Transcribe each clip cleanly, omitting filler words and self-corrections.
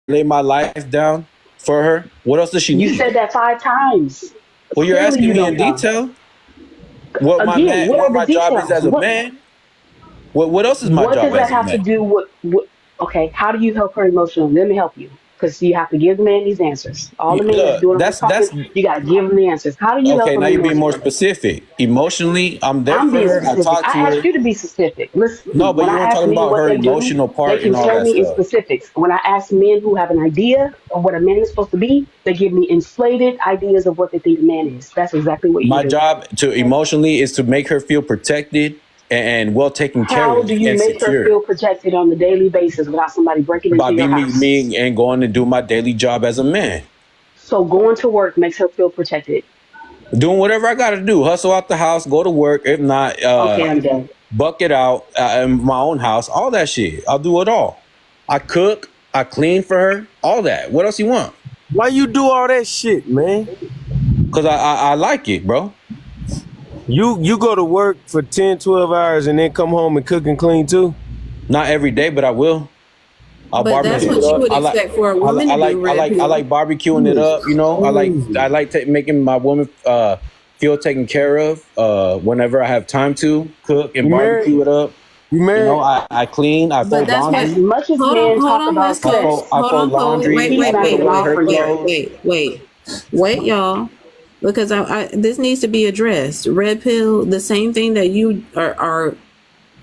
lay my life down for her. What else does she You need? said that 5 times. Well, you're Clearly asking you me don't in know. detail Again, what what are the my job is details? as a man. What else is my What job does that as a have to man? do with what? Okay, how do you help her emotionally? Let me help you. Because you have to give the man these answers. All the men that's Look, doing all the talking, that's you got to give them the answers. How do you help okay. them Now you're being more emotionally? specific. Emotionally, I'm there I'm for being her. I specific. talk I to asked her. you to be specific. No, Listen, but when you I weren't ask talking men about what her they do, emotional they part and can all tell that me in stuff. specifics. When I ask men who have an idea of what a man is supposed to be, they give me inflated ideas of what they think a man is. That's exactly what you My do. job to emotionally is to make her feel protected and well taken care How of do you and make her secure feel protected on a daily basis without somebody breaking by into your being house? me and going to do my daily job as a man. So going to work makes her feel protected. Doing whatever I got to do, hustle out the house, go to work. If not, Okay, I'm done. buck it out in my own house. All that shit, I'll do it all. I cook, I clean for her, all that. What else you want? Why you do all that shit, man? Cause I like it, bro. You go to work for 10, 12 hours and then come home and cook and clean too? Not every day, but I will. I'll But that's barbecue what it you up. would expect for a woman to do, Red I Pill. like barbecuing it up. You know, Crazy. I like making my woman feel taken care of. Whenever I have time to cook and You married? barbecue it up. You You know, married? I clean, I But fold that's what. As laundry, much as men Hold talk on, about West Coast. sex, Hold on, Chloe. laundry, he's I not put gonna away her offer yet. clothes. Wait, y'all. Because this needs to be addressed. Red Pill, the same thing that you are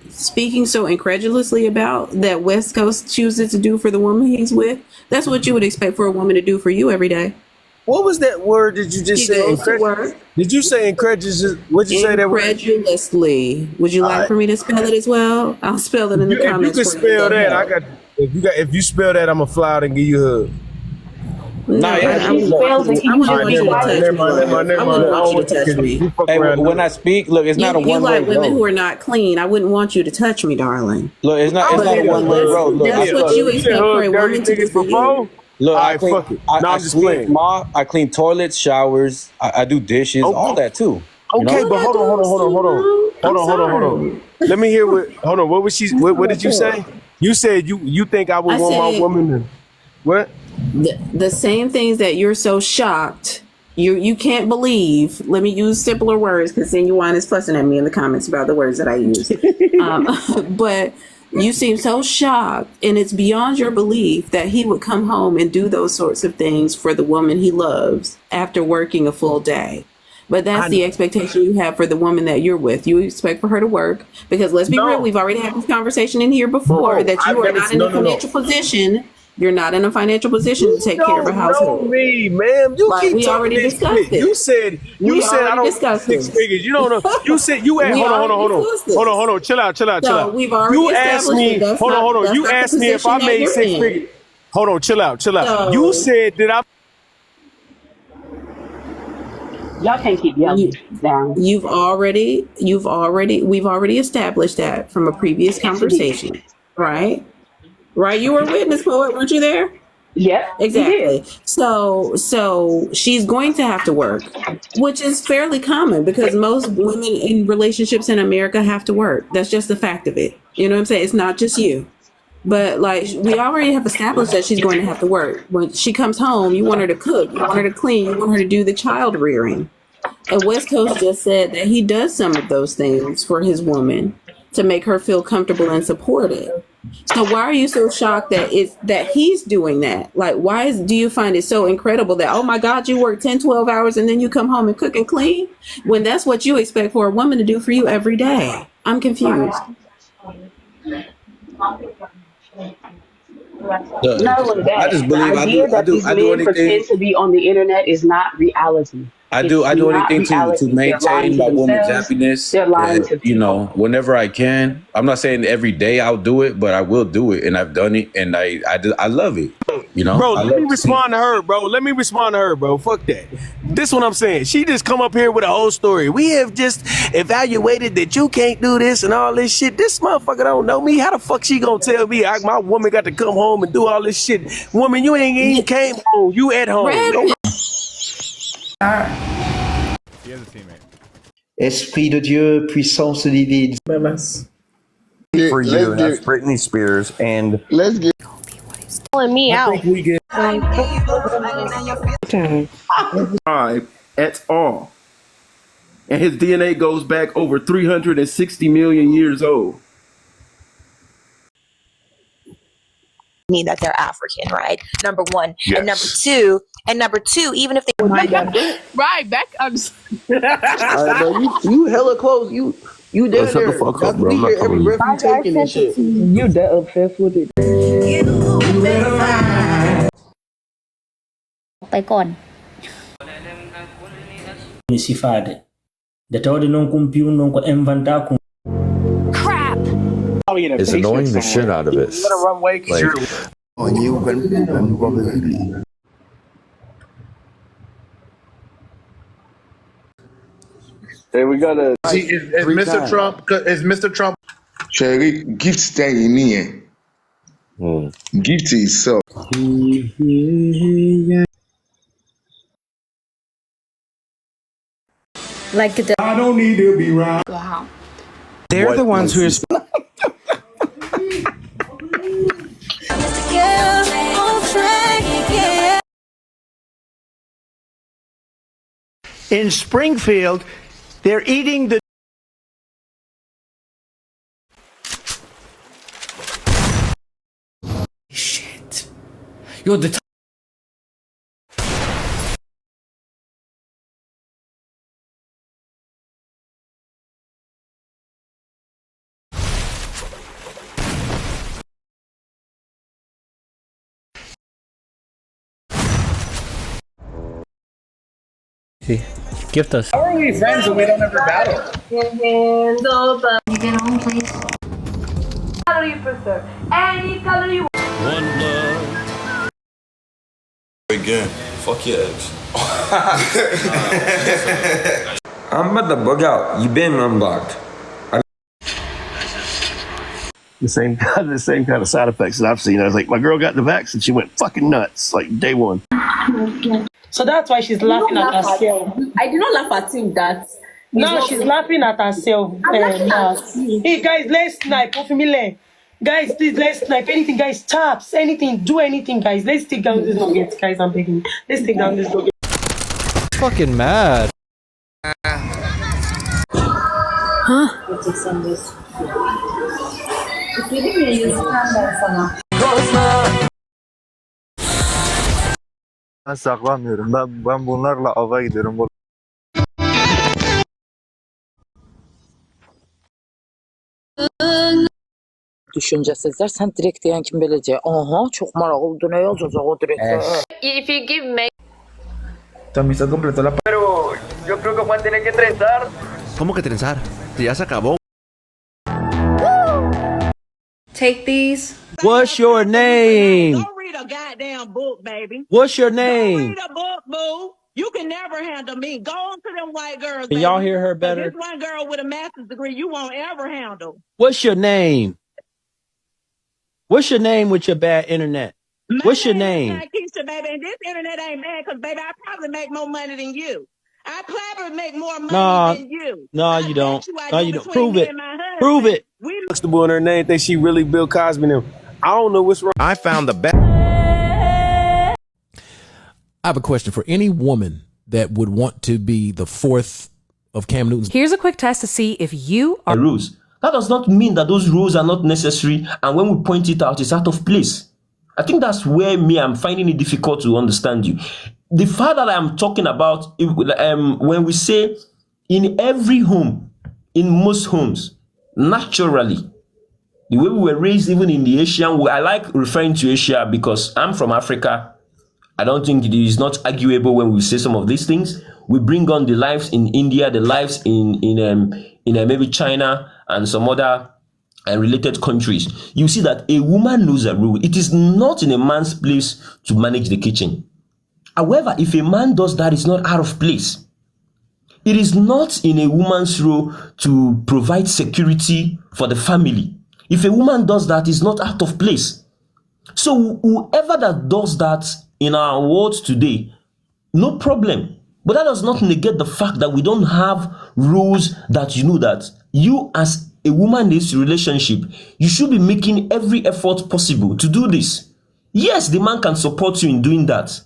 speaking so incredulously about that West Coast chooses to do for the woman he's with, that's what you would expect for a woman to do for you every day. What was that word that you just She said? goes to work Did you say incredulous? What'd you say that word? incredulously. Would you All like right. for me to spell it as well? I'll spell it in the If you comments could for you. spell That that, I help. got. If you spell that, I'm gonna fly out and give you a hug. No, Nah, yeah, If I she wouldn't want spells you it, to. can I you All wouldn't just right, want be you never to mind, quiet? touch never me, mind, never mind, love. never I mind. wouldn't I want don't you to want touch me. you fuck hey, around. when I speak, look, it's not a You one way like women who road. are not clean. I wouldn't want you to touch me, darling. Look, I it's don't not a need But a one way that's hug. road. Look, Give me that's a what hug. you You done expect for hug a dirty woman to do niggas for you. before? All right, fuck it. No, I I'm just sweep, playing. I clean toilets, showers, I do dishes, all Okay, that too. You okay, know, What but I hold on, hold do on, hold on, so hold on, wrong? hold I'm on, hold on, hold on. sorry. Let me hear what. Hold on. What was she? That's What not did you fair. say? You said you think I would I want my said woman to what? the same things that you're so shocked. You can't believe. Let me use simpler words because Sinuan is fussing at me in the comments about the words that I use. Um, but you seem so shocked, and it's beyond your belief that he would come home and do those sorts of things for the woman he loves after working a full day. But that's I the expectation you have for the woman that you're with. You expect for her to work because let's be real, no, we've already had this conversation in here before no. that I've you are never. not in No, a no, no. financial position. You're not in a financial position to You take care of a don't know household. me, ma'am. You Like keep we talking already this discussed shit. it. You We said I already don't make discussed six this. figures. You don't know. You said you asked. We Hold on, hold on, already hold on, discussed hold on, this. hold on. Chill out, chill out, chill So out. we've already You asked established that me. Hold on, hold on. that's You not the asked me if position I that made you're six in. figures. Hold on, chill out, chill out. You So said that I. Y'all can't keep you yelling down. we've already established that from a previous Yes, you did. conversation, right? Right, you were a witness, poet, weren't you there? Yep, you did. Exactly. So she's going to have to work, which is fairly common because most women in relationships in America have to work. That's just the fact of it. You know what I'm saying? It's not just you. But like we already have established that she's going to have to work. When she comes home, you want her to cook, you want her to clean, you want her to do the child rearing. And West Coast just said that he does some of those things for his woman to make her feel comfortable and supported. So why are you so shocked that it's that he's doing that? Like do you find it so incredible that oh my god you work 10, 12 hours and then you come home and cook and clean when that's what you expect for a woman to do for you every day? I'm confused. look, Not only I that, just the believe idea that these I do men anything pretend to be on the internet is not reality. It's I do not anything to reality. They're lying maintain to my woman's themselves. happiness. They're lying to You people. know, whenever I can. I'm not saying every day I'll do it, but I will do it, and I've done it, and I love it. You know, Bro, I let me love cleaning. respond to her, bro. Let me respond to her, bro. Fuck that. This what I'm saying. She just come up here with a whole story. We have just evaluated that you can't do this and all this shit. This motherfucker don't know me. How the fuck she gonna tell me my woman got to come home and do all this shit? Woman, you ain't even came home. You at home. Red He has a teammate. Esprit de Dieu, puissance divine. For you, Let's and that's get Britney Spears. And let's get calling me out. think we get Time. at all. And his DNA goes back over 360 million years old. Me that they're African, right? Number one. Yes. And number two, even if they right back up. Bro, you hella close. You down Shut there. the fuck up, bro. We I'm not hear every coming. breath you taking and shit. You that obsessed with it. ไปก่อน sifade da tawde non kumpiu non ko inventa kum It's annoying the shit out of it. You gotta run away because you're. Hey, we gotta. See, is Mr. Trump? Is Mr. Trump? Cherry, gift staying in here. Gift itself. like the I don't need to be right. wow They're the ones who are. In Springfield, they're eating the. shit you're the gift us. How are we friends and we don't ever battle? you get home please Color you prefer? Any color you want. One love. Again, fuck your ex. I'm about to bug out. You been unblocked. The same kind of side effects that I've seen. I was like, my girl got the vaccine, she went fucking nuts like day one. So that's why she's laughing at herself. I did not laugh at him that. No, she's laughing at herself. Hey guys, let's snipe. Guys, please, let's snipe. Anything, guys, taps, anything, do anything, guys. Let's take down this nugget, guys. I'm begging. Let's take down this nugget. Fucking mad. huh Ben saklamıyorum. Ben bunlarla ava gidiyorum. Düşüncesizler sen direkt diyen kim beləcək? Aha, çok merak oldu. Ne yazacak o direkt? if you give me Chamisa completó la. Pero yo creo que Juan tiene que trenzar. ¿Cómo que trenzar? Ya se acabó. take these What's your name? Don't read a goddamn book, baby. What's your Don't name? read a book, boo. You can never handle me. Go on to them white girls. Can y'all hear her better? This one girl with a master's degree, you won't ever handle. What's your name? What's your name with your bad internet? What's your name? Keisha, baby, and this internet ain't bad because, baby, I probably make more money than you. I probably make more money than you. No, you don't. No, you don't. Prove it. Prove it. Huxtable in her name thinks she really Bill Cosby now. I don't know what's wrong. I found the best. I have a question for any woman that would want to be the fourth of Cam Newton's. Here's a quick test to see if you are rules. That does not mean that those rules are not necessary, and when we point it out, it's out of place. I think that's where I'm finding it difficult to understand you. The fact that I'm talking about, when we say in every home, in most homes, naturally, the way we were raised, even in the Asian way, I like referring to Asia because I'm from Africa. I don't think it is not arguable when we say some of these things. We bring on the lives in India, the lives in maybe China and some other related countries. You see that a woman knows a rule. It is not in a man's place to manage the kitchen. However, if a man does that, it's not out of place. It is not in a woman's role to provide security for the family. If a woman does that, it's not out of place. So whoever that does that in our world today, no problem. But that does not negate the fact that we don't have rules that you know that you as a woman in this relationship, you should be making every effort possible to do this. Yes, the man can support you in doing that.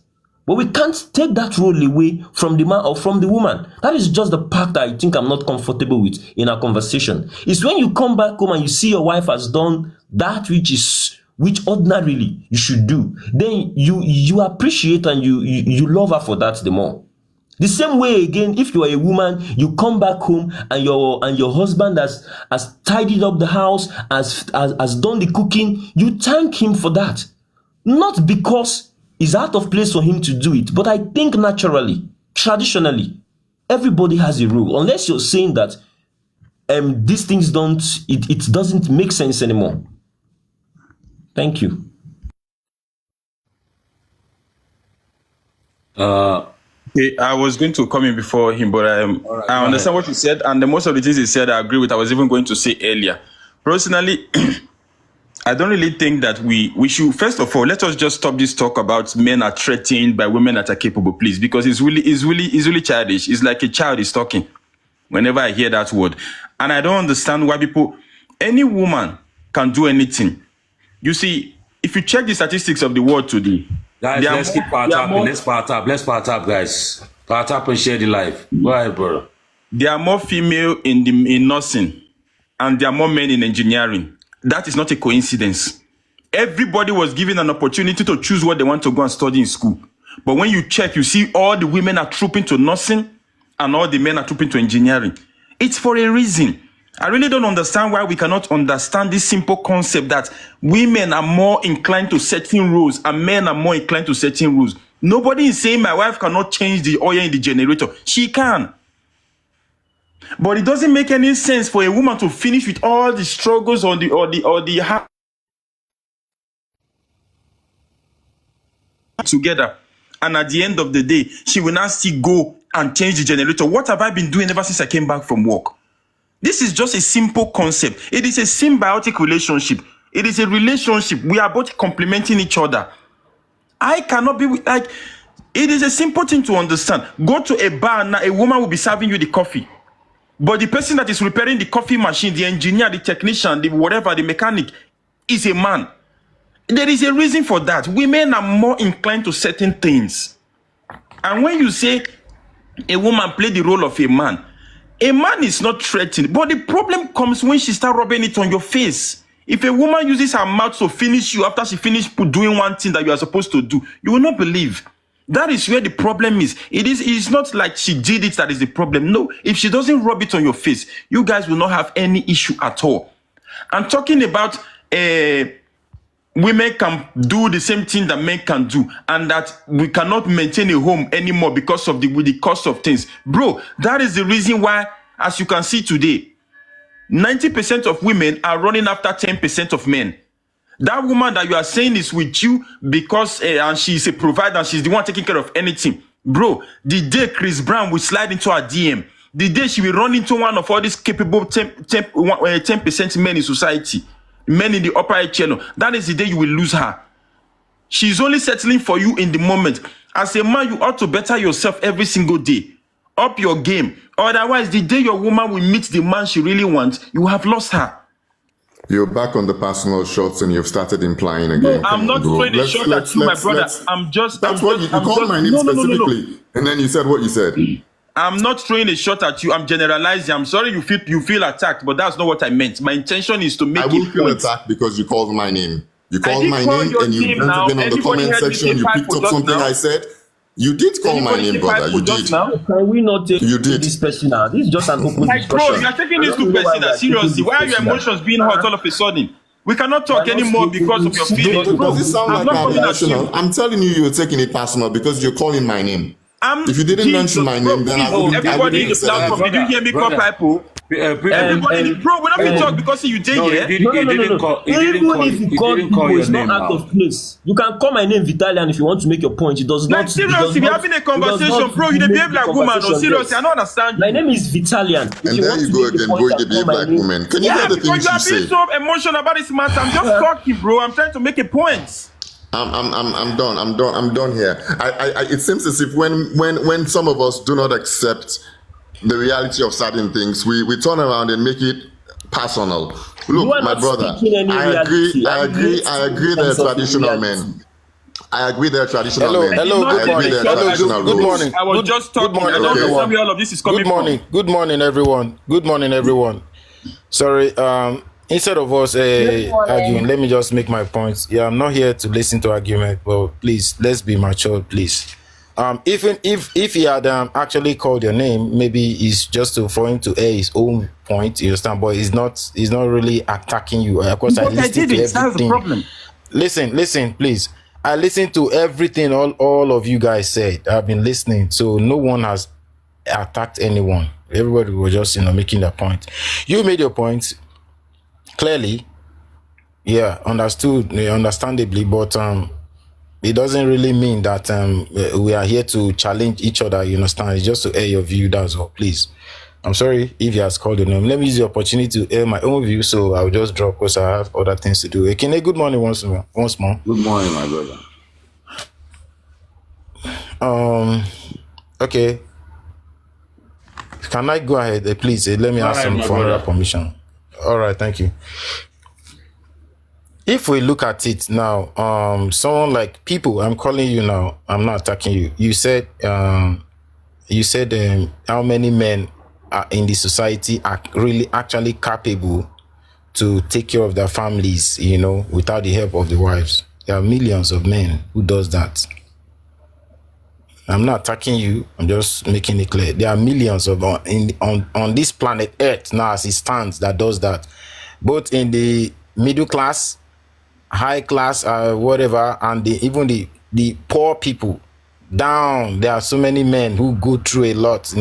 But we can't take that role away from the man or from the woman. That is just the part that I think I'm not comfortable with in our conversation. It's when you come back home and you see your wife has done that which ordinarily you should do, then you appreciate and you love her for that the more. The same way again, if you are a woman, you come back home and your husband has tidied up the house, has done the cooking, you thank him for that. Not because it's out of place for him to do it, but I think naturally, traditionally, everybody has a rule. Unless you're saying that these things it doesn't make sense anymore. Thank you. I was going to come in before him, but I understand what you said, and most of the things he said I agree with. I was even going to say earlier. Personally, I don't really think that we should, first of all, let us just stop this talk about men are threatened by women that are capable, please, because it's really childish. It's like a child is talking whenever I hear that word. And I don't understand why any woman can do anything. You see, if you check the statistics of the world today, guys, let's keep part up. Let's part up, guys. Part up and share the life. Go ahead, bro. There are more female in nursing, and there are more men in engineering. That is not a coincidence. Everybody was given an opportunity to choose what they want to go and study in school. But when you check, you see all the women are trooping to nursing and all the men are trooping to engineering. It's for a reason. I really don't understand why we cannot understand this simple concept that women are more inclined to certain rules and men are more inclined to certain rules. Nobody is saying my wife cannot change the oil in the generator. She can. But it doesn't make any sense for a woman to finish with all the struggles or the together, and at the end of the day, she will now still go and change the generator. What have I been doing ever since I came back from work? This is just a simple concept. It is a symbiotic relationship. It is a relationship. We are both complementing each other. I cannot be like. It is a simple thing to understand. Go to a bar now, a woman will be serving you the coffee. But the person that is repairing the coffee machine, the engineer, the technician, the whatever, the mechanic, is a man. There is a reason for that. Women are more inclined to certain things. And when you say a woman play the role of a man is not threatened. But the problem comes when she starts rubbing it on your face. If a woman uses her mouth to finish you after she finished doing one thing that you are supposed to do, you will not believe. That is where the problem is. It's not like she did it that is the problem. No, if she doesn't rub it on your face, you guys will not have any issue at all. I'm talking about women can do the same thing that men can do, and that we cannot maintain a home anymore because of the cost of things. Bro, that is the reason why, as you can see today, 90% of women are running after 10% of men. That woman that you are saying is with you because and she's a provider and she's the one taking care of anything. Bro, the day Chris Brown will slide into her DM, the day she will run into one of all these capable 10% men in society, men in the upper echelon, that is the day you will lose her. She's only settling for you in the moment. As a man, you ought to better yourself every single day. Up your game. Otherwise, the day your woman will meet the man she really wants, you have lost her. You're back on the personal shots and you've started implying again. No, I'm not throwing a shot at you, my brother. I'm just... That's what you called my name specifically. And then you said what you said. I'm not throwing a shot at you. I'm generalizing. I'm sorry you feel attacked, but that's not what I meant. My intention is to make it... I will feel attacked because you called my name. You called my name and you went again on the comment section. You picked up something I said. You did call my name, brother. You did. Can we not take this personal? This is just an open discussion. Bro, you are taking this too personal. Seriously, why are your emotions being hurt all of a sudden? We cannot talk anymore because of your feelings. Does it sound like I'm emotional? I'm telling you, you're taking it personal because you're calling my name. If you didn't mention my name, then I wouldn't. Everybody in the platform, did you hear me call people? Everybody, bro, we're not being talk because you did it. No. Even if you call people, it's not out of place. You can call my name Vitalian if you want to make your point. It does not. Like seriously, we're having a conversation, bro. You behave like woman. No, seriously, I don't understand. My name is Vitalian. And there you go again, boy. You behave like woman. Can you hear the things you say? You are being so emotional about this matter. I'm just talking, bro. I'm trying to make a point. I'm done here. It seems as if when some of us do not accept the reality of certain things, we turn around and make it personal. Look, my brother, I agree they're traditional men. I agree they're traditional Hello, men. hello, good morning. Hello, good morning. I was just talking. Good morning, I don't know everyone. where all of this is coming Good morning. from. Good morning, everyone. Good morning, everyone. Sorry, instead of us arguing, let me just make my points. Yeah, I'm not here to listen to argument, but please, let's be mature, please. Even if he had actually called your name, maybe it's just for him to air his own point, you understand? But he's not really attacking you. Of course, I listened to everything. That's the problem. Listen, please. I listened to everything all of you guys said. I've been listening, so no one has attacked anyone. Everybody was just making their point. You made your point clearly, yeah, understandably, but it doesn't really mean that we are here to challenge each other. You understand? It's just to air your view. That's all. Please, I'm sorry if he has called your name. Let me use the opportunity to air my own view, so I'll just drop because I have other things to do. Ekene, good morning once more. Good morning, my brother. Okay. Can I go ahead, please? Let me ask some formal permission. All right, thank you. If we look at it now, someone like people, I'm calling you now. I'm not attacking you. You said how many men are in the society are really actually capable to take care of their families, without the help of the wives. There are millions of men who does that. I'm not attacking you. I'm just making it clear. There are millions of on this planet Earth now as it stands that does that, both in the middle class, high class, whatever, and even the poor people down. There are so many men who go through a lot.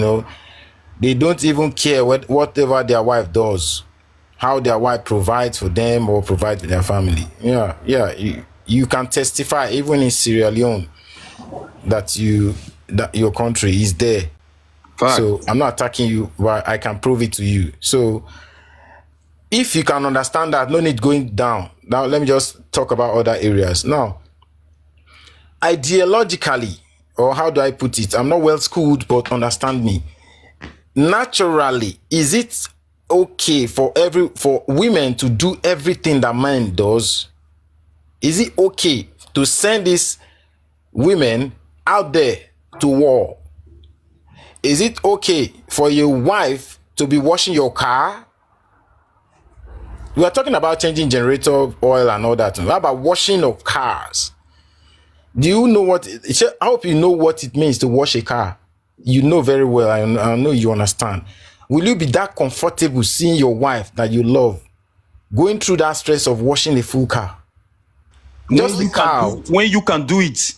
They don't even care whatever their wife does, how their wife provides for them or provides for their family. Yeah. You can testify even in Sierra Leone that your country is there. Fact. So I'm not attacking you, but I can prove it to you. So if you can understand that, no need going down. Now let me just talk about other areas. Now, ideologically, or how do I put it? I'm not well schooled, but understand me. Naturally, is it okay for women to do everything that man does? Is it okay to send these women out there to war? Is it okay for your wife to be washing your car? We are talking about changing generator oil and all that. How about washing of cars? Do you know what? I hope you know what it means to wash a car. You know very well. I know you understand. Will you be that comfortable seeing your wife that you love going through that stress of washing a full car? Just the car. When you can do it.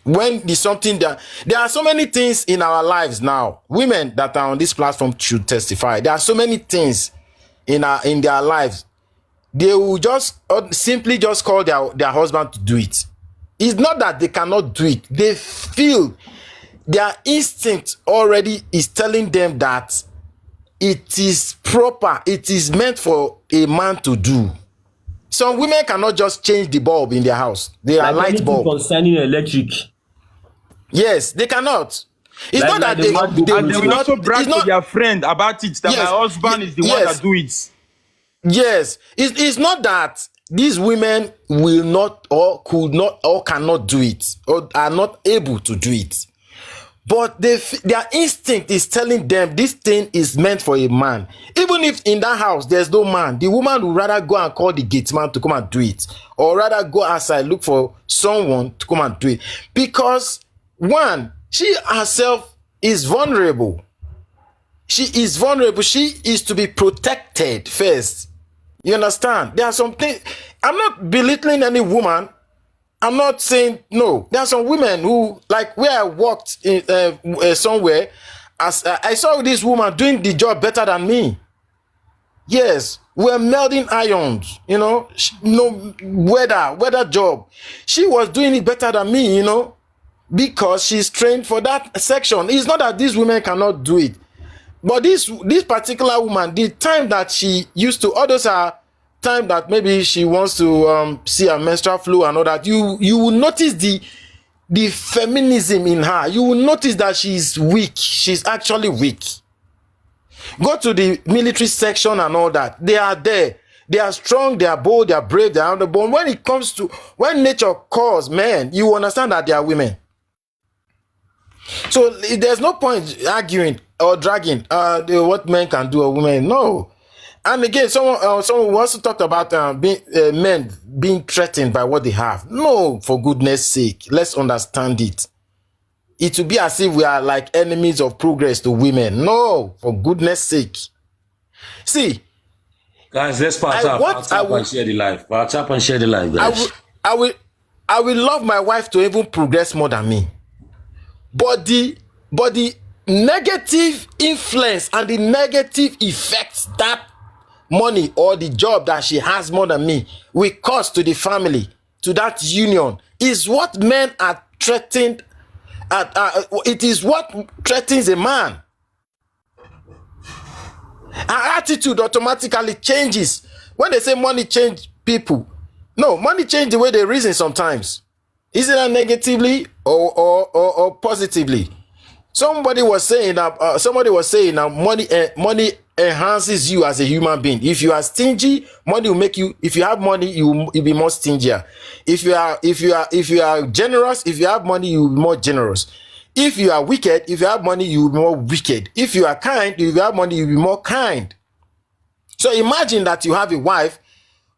When there's something that there are so many things in our lives now. Women that are on this platform should testify. There are so many things in their lives. They will just simply just call their husband to do it. It's not that they cannot do it. They feel their instinct already is telling them that it is proper. It is meant for a man to do. Some women cannot just change the bulb in their house. They are light bulb. Concerning electric. Yes, they cannot. It's not that they will also brag to their friend about it that my husband is the one that do it. Yes, it's not that these women will not or could not or cannot do it or are not able to do it, but their instinct is telling them this thing is meant for a man. Even if in that house there's no man, the woman would rather go and call the gate man to come and do it, or rather go outside look for someone to come and do it, because one, she herself is vulnerable. She is vulnerable. She is to be protected first. You understand? There are some things. I'm not belittling any woman. I'm not saying no. There are some women who, like where I worked in somewhere, as I saw this woman doing the job better than me. Yes, we're melting irons. Weather job. She was doing it better than me. Because she's trained for that section. It's not that these women cannot do it, but this particular woman, the time that she used to, others are time that maybe she wants to see her menstrual flow and all that. You will notice the feminism in her. You will notice that she's weak. She's actually weak. Go to the military section and all that. They are there. They are strong, they are bold, they are brave, they are honorable. When it comes to, when nature calls men, you understand that they are women. So there's no point arguing or dragging what men can do or women. No. And again, someone also talked about men being threatened by what they have. No, for goodness sake, let's understand it. It will be as if we are like enemies of progress to women. No, for goodness sake. See, guys, let's part up and share the life. Part up and share the life, guys. I will love my wife to even progress more than me. But the negative influence and the negative effects that money or the job that she has more than me will cause to the family, to that union, is what men are threatened at. It is what threatens a man. Our attitude automatically changes. When they say money change people, no, money change the way they reason sometimes. Is it that negatively or positively? Somebody was saying that money enhances you as a human being. If you are stingy, money will make you. If you have money, you'll be more stingier. If you are generous, if you have money, you'll be more generous. If you are wicked, if you have money, you'll be more wicked. If you are kind, if you have money, you'll be more kind. So imagine that you have a wife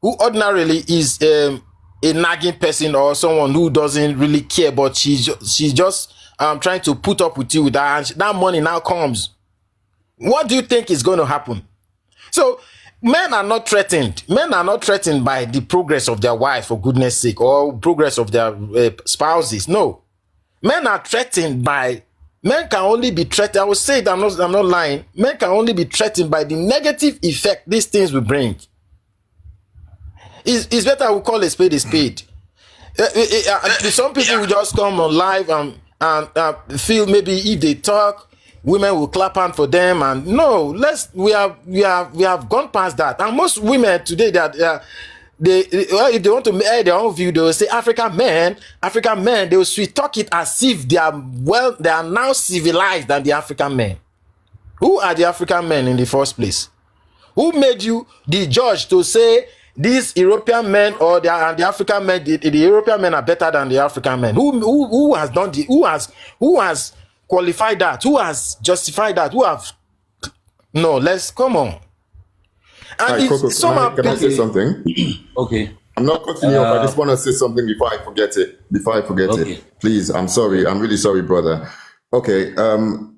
who ordinarily is a nagging person or someone who doesn't really care, but she's just trying to put up with you with that, and that money now comes. What do you think is going to happen? So men are not threatened. Men are not threatened by the progress of their wife, for goodness sake, or progress of their spouses. No. Men are threatened by, men can only be threatened. I will say it, I'm not lying. Men can only be threatened by the negative effect these things will bring. It's better we call a spade a spade. Some people will just come on live and feel maybe if they talk, women will clap hand for them, and no, we have gone past that. And most women today, if they want to air their own view, they will say African men, they will sweet talk it as if they are now civilized than the African men. Who are the African men in the first place? Who made you the judge to say these European men or the African men, the European men are better than the African men? Who has done who has qualified that? Who has justified that? No, let's come on. And Coco, can I say something? Okay. I'm not cutting you off. I just want to say something before I forget it. Okay. Please, I'm sorry. I'm really sorry, brother. Okay. Don't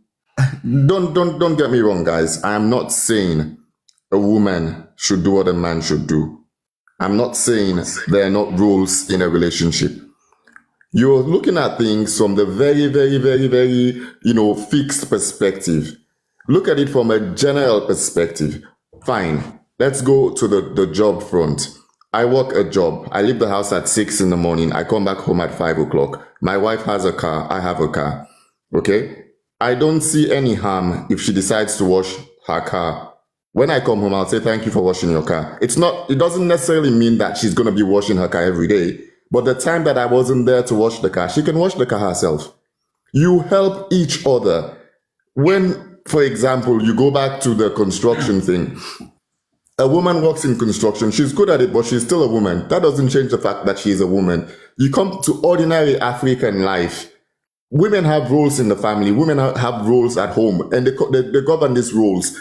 get me wrong, guys. I am not saying a woman should do what a man should do. I'm not saying there are not rules in a relationship. You're looking at things from the very, very, very, very, fixed perspective. Look at it from a general perspective. Fine. Let's go to the job front. I work a job. I leave the house at 6 a.m. I come back home at 5 o'clock. My wife has a car. I have a car. Okay? I don't see any harm if she decides to wash her car. When I come home, I'll say, thank you for washing your car. It doesn't necessarily mean that she's going to be washing her car every day. But the time that I wasn't there to wash the car, she can wash the car herself. You help each other. When, for example, you go back to the construction thing, a woman works in construction, she's good at it, but she's still a woman. That doesn't change the fact that she's a woman. You come to ordinary African life. Women have roles in the family. Women have roles at home, and they govern these roles.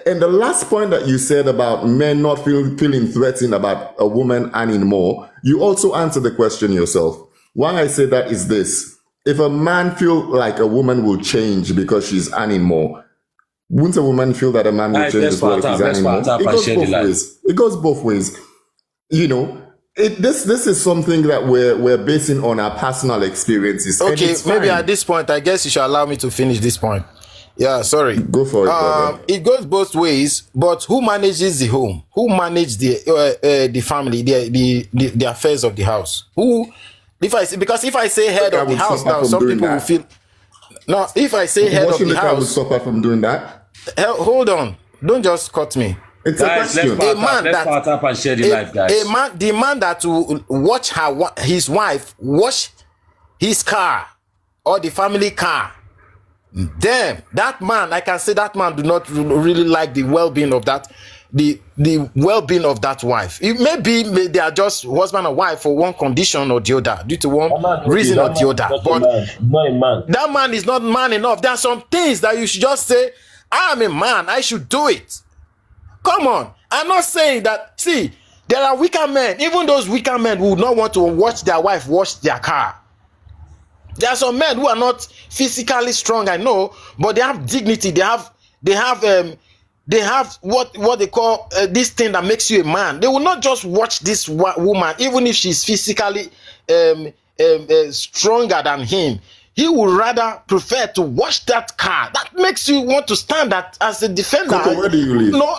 And the last point that you said about men not feeling threatened about a woman earning more, you also answer the question yourself. Why I say that is this. If a man feels like a woman will change because she's earning more, wouldn't a woman feel that a man will change as well if he's earning more? It goes both ways. This is something that we're basing on our personal experiences. Okay, maybe at this point, I guess you should allow me to finish this point. Yeah, sorry. Go for it, brother. It goes both ways, but who manages the home? Who manages the family, the affairs of the house? Because if I say head of the house now, some people will feel. No, if I say head of the house, will stop her from doing that. Hold on, don't just cut me. It's guys, a question. Let's part up and share the life, guys. The man that will watch his wife wash his car or the family car. Damn, that man, I can say that man do not really like the well-being of that the well-being of that wife. It may be they are just husband and wife for one condition or the other, due to one reason or the other. But not a man. That man is not man enough. There are some things that you should just say, I am a man, I should do it. Come on. I'm not saying that. See, there are weaker men. Even those weaker men who would not want to watch their wife wash their car. There are some men who are not physically strong, I know, but they have dignity. They have what they call this thing that makes you a man. They will not just watch this woman, even if she's physically stronger than him. He would rather prefer to wash that car. That makes you want to stand as a defender. Coco, where do you live? No.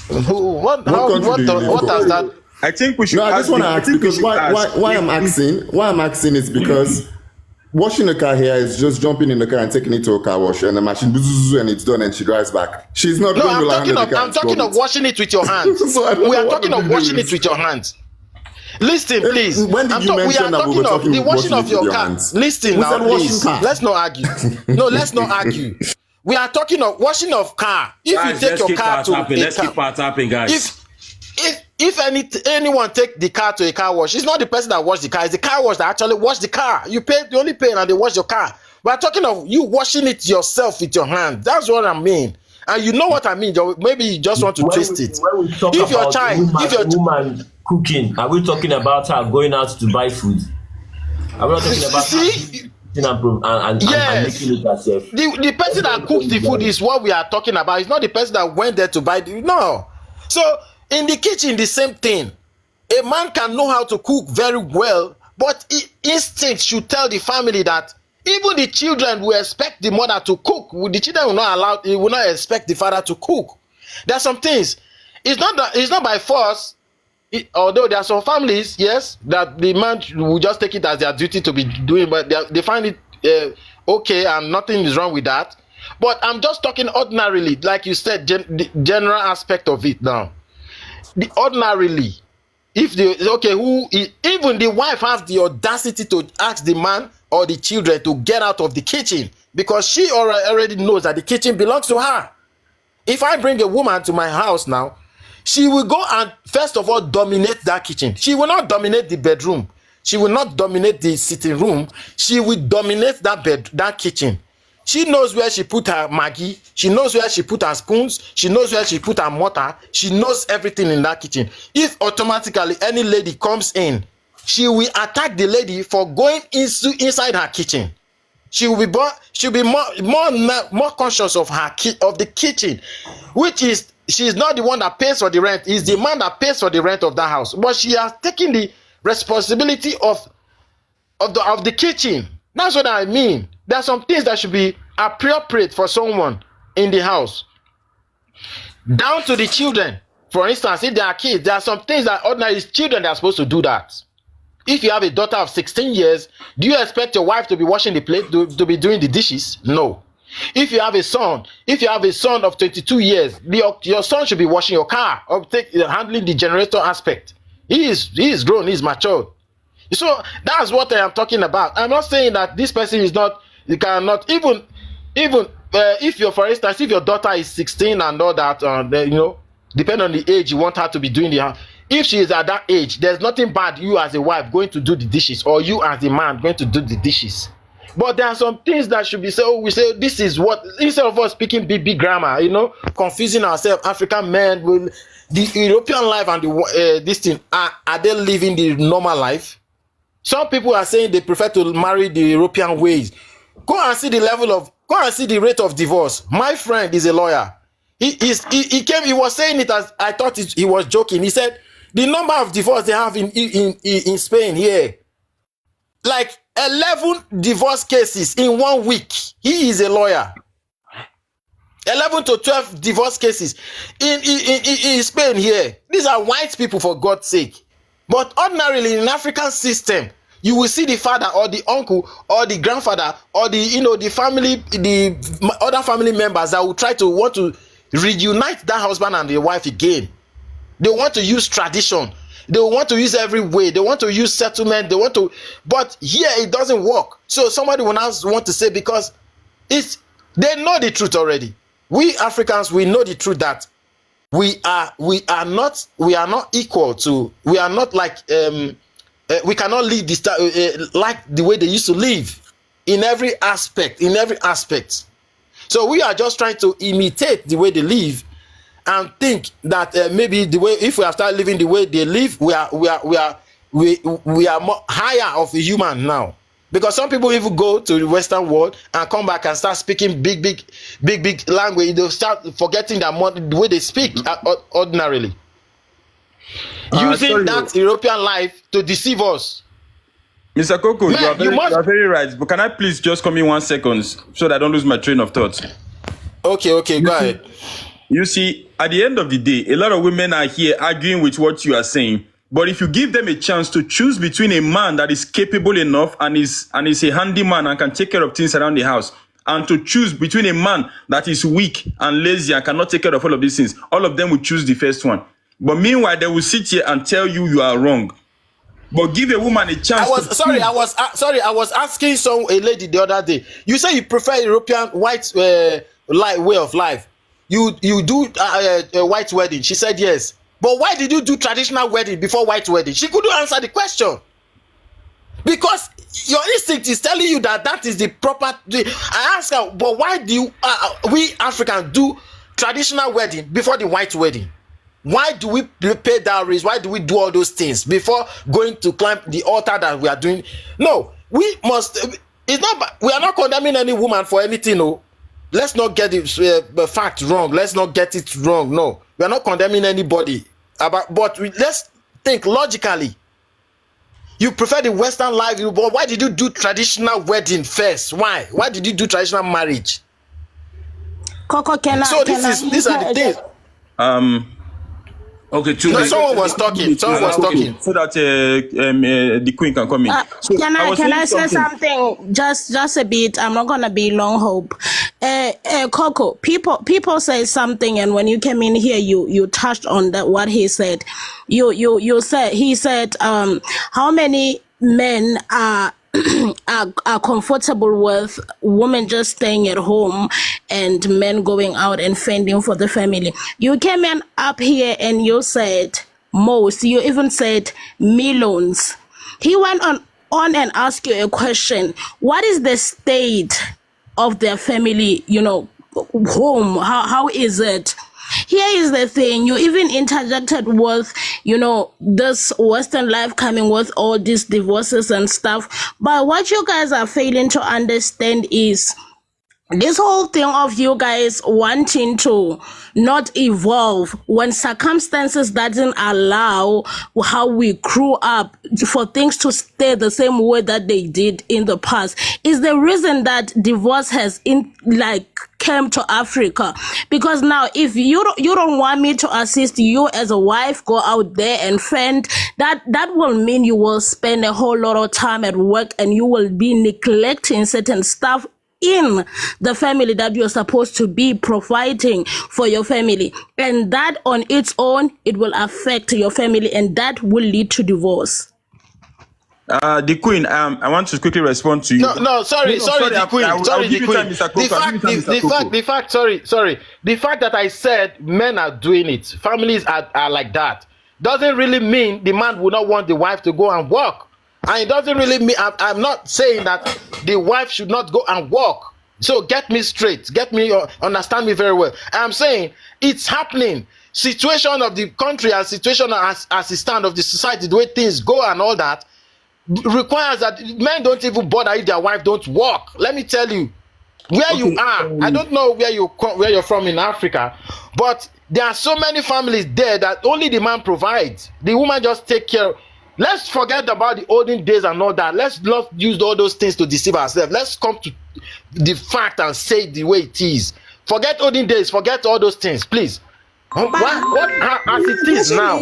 What does that? I think we should. No, I just want to ask because why I'm asking is because washing a car here is just jumping in the car and taking it to a car wash and the machine and it's done and she drives back. She's not going to land in the car. I'm talking of washing it with your hands. We are talking of washing it with your hands. Listen, please. When did you mention that we were talking the washing of your car? Listen now, please. Let's not argue. No, let's not argue. We are talking of washing of car. If guys, you take your car to let's keep our tapping, guys. If anyone take the car to a car wash, it's not the person that washed the car, it's the car wash that actually washed the car. You only pay and they wash your car. We're talking of you washing it yourself with your hand. That's what I mean. And you know what I mean. Maybe you just want to twist it. When we talk If your about child, if your woman cooking, are we talking about her going out to buy food? Are we not talking about and making it herself? The person that cooks the food is what we are talking about. It's not the person that went there to buy no. So in the kitchen, the same thing. A man can know how to cook very well, but instinct should tell the family that even the children will expect the mother to cook. The children will not expect the father to cook. There are some things. It's not by force. Although there are some families, yes, that the man will just take it as their duty to be doing, but they find it okay and nothing is wrong with that. But I'm just talking ordinarily, like you said, the general aspect of it now. Ordinarily, even the wife has the audacity to ask the man or the children to get out of the kitchen because she already knows that the kitchen belongs to her. If I bring a woman to my house now, she will go and first of all dominate that kitchen. She will not dominate the bedroom. She will not dominate the sitting room. She will dominate that kitchen. She knows where she put her Maggi. She knows where she put her spoons. She knows where she put her mortar. She knows everything in that kitchen. If automatically any lady comes in, she will attack the lady for going inside her kitchen. She will be more conscious of the kitchen, which is she's not the one that pays for the rent. It's the man that pays for the rent of that house. But she has taken the responsibility of the kitchen. That's what I mean. There are some things that should be appropriate for someone in the house. Down to the children. For instance, if there are kids, there are some things that ordinary children are supposed to do that. If you have a daughter of 16 years, do you expect your wife to be washing the plate, to be doing the dishes? No. If you have a son of 22 years, your son should be washing your car or handling the generator aspect. He is grown, he is matured. So that's what I am talking about. I'm not saying that this person is not, you cannot, even if you're, for instance, if your daughter is 16 and all that, depending on the age you want her to be doing the house. If she is at that age, there's nothing bad you as a wife going to do the dishes or you as a man going to do the dishes. But there are some things that should be said. We say this is what, instead of us speaking big grammar, confusing ourselves. African men will the European life and this thing. Are they living the normal life? Some people are saying they prefer to marry the European ways. Go and see the rate of divorce. My friend is a lawyer. He was saying it as I thought he was joking. He said the number of divorce they have in Spain here, like 11 divorce cases in 1 week. He is a lawyer. 11 to 12 divorce cases in Spain here. These are white people, for God's sake. But ordinarily in an African system, you will see the father or the uncle or the grandfather or the family, the other family members that will try to want to reunite that husband and the wife again. They want to use tradition. They want to use every way. They want to use settlement. But here it doesn't work. So somebody will now want to say, because they know the truth already. We Africans, we know the truth that we are not equal to. We are not like we cannot live this like the way they used to live in every aspect. So we are just trying to imitate the way they live, and think that maybe the way, if we are start living the way they live, we are more higher of a human now. Because some people even go to the Western world and come back and start speaking big language. They'll start forgetting the way they speak ordinarily. Using that European life to deceive us. Mr. Coco, you are very right. But can I please just come in 1 second so that I don't lose my train of thought? Okay, go ahead. You see, at the end of the day, a lot of women are here arguing with what you are saying. But if you give them a chance to choose between a man that is capable enough and is a handyman and can take care of things around the house, and to choose between a man that is weak and lazy and cannot take care of all of these things, all of them will choose the first one. But meanwhile, they will sit here and tell you are wrong. But give a woman a chance. I was asking a lady the other day. You say you prefer European white way of life. You do a white wedding. She said yes. But why did you do traditional wedding before white wedding? She couldn't answer the question. Because your instinct is telling you that is the proper. I asked her, but why do we Africans do traditional wedding before the white wedding? Why do we pay dowries? Why do we do all those things before going to climb the altar that we are doing? No, we must. It's not. We are not condemning any woman for anything. No, let's not get the fact wrong. Let's not get it wrong. No, we are not condemning anybody. But let's think logically. You prefer the Western life, but why did you do traditional wedding first? Why? Why did you do traditional marriage? Coco, these are the things. Okay, someone was talking. So that the queen can come in. Can I say something? Just a bit. I'm not gonna be long. Hope. Coco. People say something, and when you came in here, you touched on that. What he said. You said he said how many men are comfortable with women just staying at home and men going out and fending for the family. You came in up here and you said most. You even said millions. He went on and asked you a question. What is the state of their family, home? How is it? Here is the thing, you even interjected with, this Western life coming with all these divorces and stuff. But what you guys are failing to understand is this whole thing of you guys wanting to not evolve when circumstances doesn't allow how we grew up for things to stay the same way that they did in the past is the reason that divorce has came to Africa. Because now if you don't want me to assist you as a wife, go out there and fend, that will mean you will spend a whole lot of time at work and you will be neglecting certain stuff in the family that you're supposed to be providing for your family, and that on its own it will affect your family and that will lead to divorce. The queen, I want to quickly respond to you. Sorry, the queen. The fact that I said men are doing it, families are like that, doesn't really mean the man would not want the wife to go and work. And it doesn't really mean, I'm not saying that the wife should not go and work. So get me straight, understand me very well. I'm saying it's happening. Situation of the country and situation as it stands of the society, the way things go and all that, requires that men don't even bother if their wife don't work. Let me tell you, where you are, I don't know where you're from in Africa, but there are so many families there that only the man provides. The woman just take care. Let's forget about the olden days and all that. Let's not use all those things to deceive ourselves. Let's come to the fact and say it the way it is. Forget olden days. Forget all those things, please. What as it is now?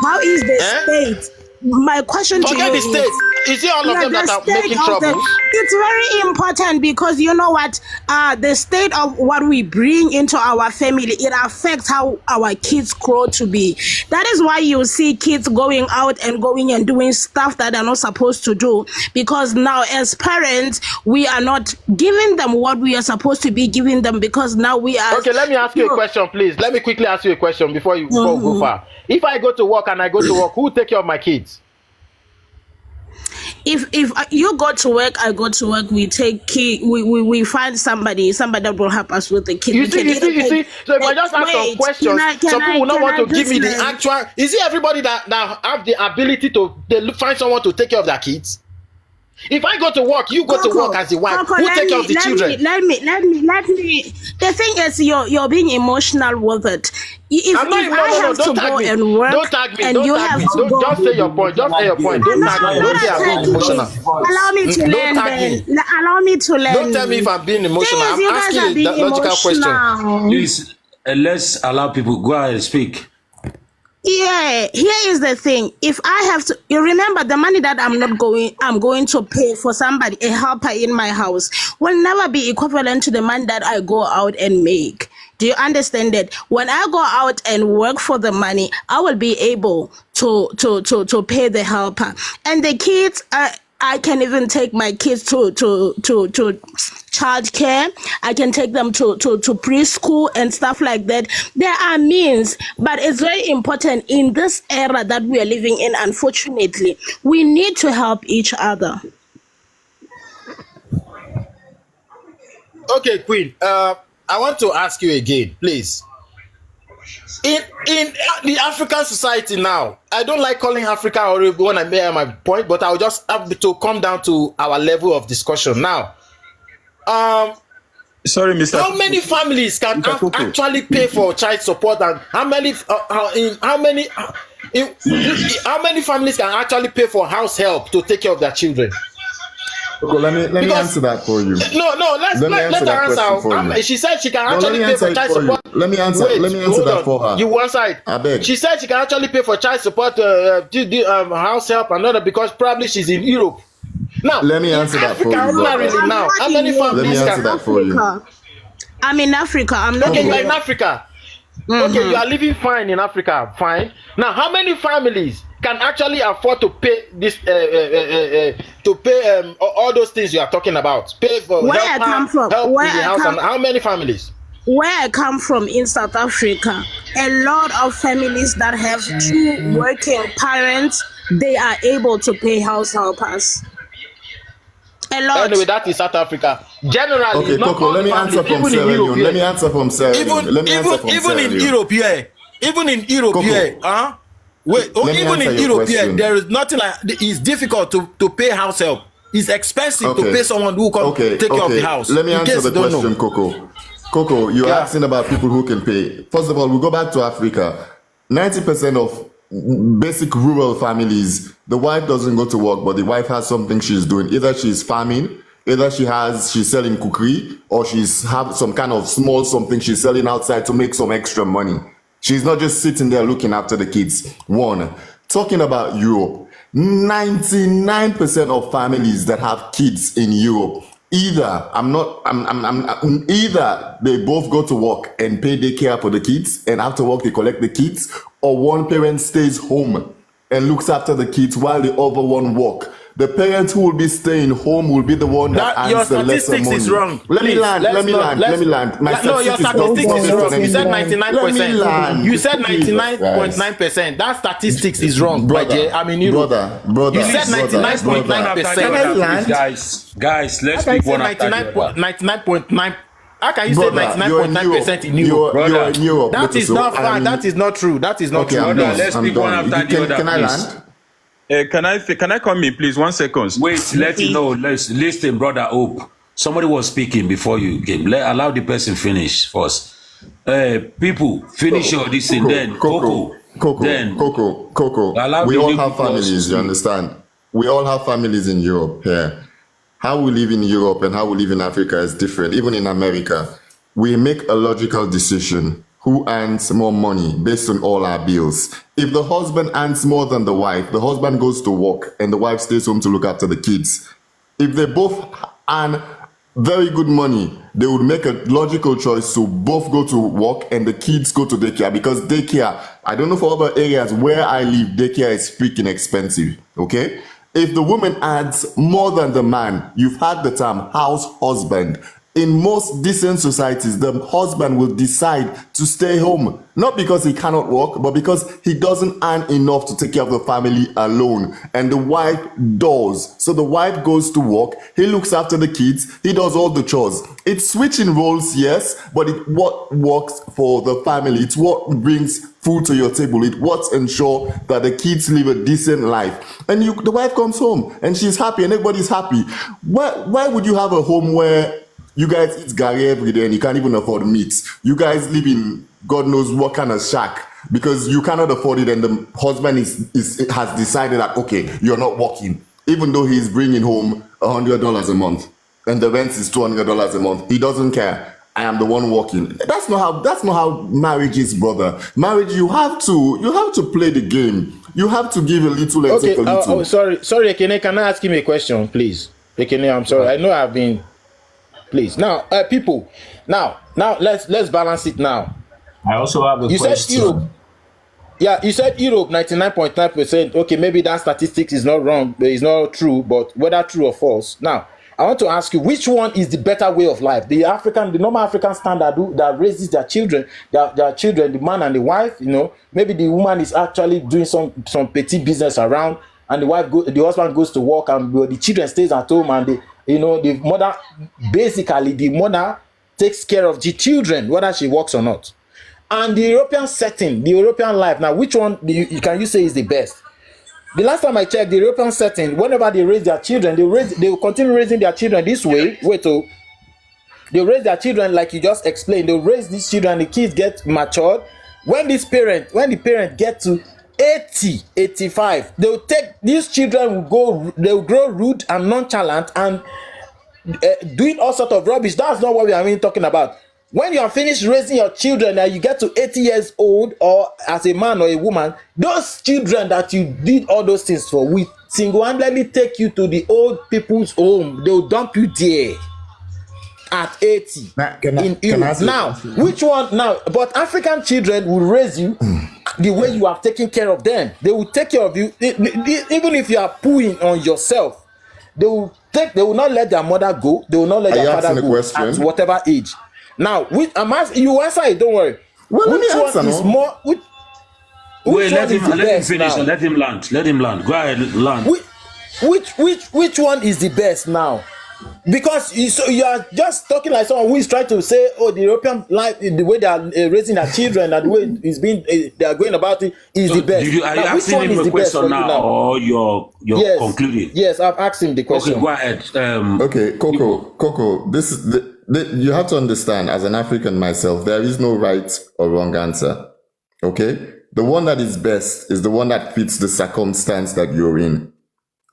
How is the state? My question to you the state. Is it all of them that are making trouble? It's very important because you know what? the state of what we bring into our family, it affects how our kids grow to be. That is why you see kids going out and doing stuff that they're not supposed to do, because now as parents we are not giving them what we are supposed to be giving them, because now we are. Okay, let me ask you a question, please. Let me quickly ask you a question before we go far. If I go to work and I go to work, who will take care of my kids? If you go to work, I go to work, we take key, we find somebody that will help us with the kids. You see. So if I just ask some questions, some people will not want to give me the actual. Is it everybody that have the ability to find someone to take care of their kids? If I go to work, you go to work as a wife. Who take care of the children? Let me. The thing is, you're being emotional with it. I'm not emotional. Don't tag me. Don't tag me. Just say your point. Just say your point. Don't tag me. Don't say I'm being emotional. Allow me to learn. Allow me to learn. Don't tell me if I'm being emotional. I'm asking a logical question. Please, let's allow people go ahead and speak. Yeah, here is the thing. If I have to, you remember the money that I'm going to pay for somebody, a helper in my house, will never be equivalent to the money that I go out and make. Do you understand that? When I go out and work for the money, I will be able to pay the helper. And the kids, I can even take my kids to childcare. I can take them to preschool and stuff like that. There are means, but it's very important in this era that we are living in. Unfortunately, we need to help each other. Okay, Queen. I want to ask you again, please. In the African society now, I don't like calling Africa or when I make my point, but I'll just have to come down to our level of discussion now. Sorry, Mr. How many families can actually pay for child support, and how many families can actually pay for house help to take care of their children? Okay, let me answer that for you. No, let her answer. She said she can actually pay for child support. Let me answer that for her. You one side. I beg. She said she can actually pay for child support, house help, and other, because probably she's in Europe. Now, let me answer that for you. Now, how many families? Let me answer that for you. I'm in Africa. I'm not. Okay, you're in Africa. Okay, you are living fine in Africa. Fine. Now, how many families can actually afford to pay this all those things you are talking about? Pay for where I come from. Help in the house, and how many families? Where I come from in South Africa, a lot of families that have two working parents, they are able to pay house helpers. A lot. Anyway, that is South Africa. Generally, okay, Coco, let me answer from Sierra Leone. Let me answer from Sierra Leone. Even in Europe here, even in Europe here, even in Europe here, there is nothing like it's difficult to pay house help. It's expensive to pay someone who can take care of the house. Let me answer the question, Coco. Coco, you're asking about people who can pay. First of all, we go back to Africa. 90% of basic rural families, the wife doesn't go to work, but the wife has something she's doing. Either she's farming, either she's selling cookery, or she's have some kind of small something she's selling outside to make some extra money. She's not just sitting there looking after the kids. One, talking about Europe, 99% of families that have kids in Europe, either they both go to work and pay daycare for the kids, and after work they collect the kids, or one parent stays home and looks after the kids while the other one work. The parent who will be staying home will be the one that earns the lesser money. Your statistics is wrong. Let me land. No, your statistics is wrong. You said 99%. You said 99.9%. That statistics is wrong, brother. I mean, brother. You said 99.9%. Guys, let's pick one after the other. 99.9. How can you say 99.9% in Europe? That is not fine. That is not true. That is not true. Let's pick one after the other. Can I land? Can I come in, please? 1 second. Wait, let you know. Let's listen, brother Hope. Somebody was speaking before you came. Allow the person finish first. People, finish your this and then Coco. We all have families, you understand? We all have families in Europe here. How we live in Europe and how we live in Africa is different. Even in America, we make a logical decision. Who earns more money based on all our bills? If the husband earns more than the wife, the husband goes to work and the wife stays home to look after the kids. If they both earn very good money, they would make a logical choice to both go to work and the kids go to daycare, because daycare, I don't know for other areas where I live, daycare is freaking expensive. Okay? If the woman adds more than the man, you've had the term house husband. In most decent societies, the husband will decide to stay home, not because he cannot work, but because he doesn't earn enough to take care of the family alone. And the wife does. So the wife goes to work, he looks after the kids, he does all the chores. It's switching roles, yes, but it's what works for the family. It's what brings food to your table. It what ensure that the kids live a decent life. And the wife comes home and she's happy and everybody's happy. Why would you have a home where you guys eat gari every day and you can't even afford meat? You guys live in God knows what kind of shack because you cannot afford it, and the husband has decided that, okay, you're not working, even though he's bringing home $100 a month and the rent is $200 a month. He doesn't care. I am the one working. That's not how marriage is, brother. Marriage, you have to play the game. You have to give a little and take a little. Sorry, Ekene, can I ask him a question, please? Ekene, I'm sorry. I know I've been. Please now, people. Now let's balance it now. I also have a question. Said Europe. Yeah, you said Europe 99.9%. Okay, maybe that statistic is not wrong, but it's not true. But whether true or false. Now, I want to ask you, which one is the better way of life? The normal African standard that raises their children, the man and the wife. You know, maybe the woman is actually doing some petty business around, and the husband goes to work, and the children stays at home, and the mother takes care of the children, whether she works or not. And the European setting, the European life, now which one can you say is the best? The last time I checked, the European setting, whenever they raise their children, they will continue raising their children this way. They raise their children like you just explained. They raise these children, the kids get matured. When the parent get to 80, 85, these children they'll grow rude and nonchalant and doing all sorts of rubbish. That's not what we are talking about. When you are finished raising your children and you get to 80 years old, or as a man or a woman, those children that you did all those things for will single-handedly take you to the old people's home. They'll dump you there at 80 in Europe. Now, which one now? But African children will raise you the way you have taken care of them. They will take care of you, even if you are pooing on yourself. They will not let their mother go. They will not let their father go at whatever age. Now, you answer it. Don't worry. Well, which one is more? Wait, let him finish. Now? Let him land. Let him land. Go ahead, land. Which one is the best now? Because you are just talking like someone who is trying to say, oh, the European life, the way they are raising their children and the way it's being they are going about it is the best. Are you asking him a question now, or you're concluding? Yes, I've asked him the question. Okay, go ahead. Okay, Coco, this is you have to understand, as an African myself, there is no right or wrong answer. Okay? The one that is best is the one that fits the circumstance that you're in.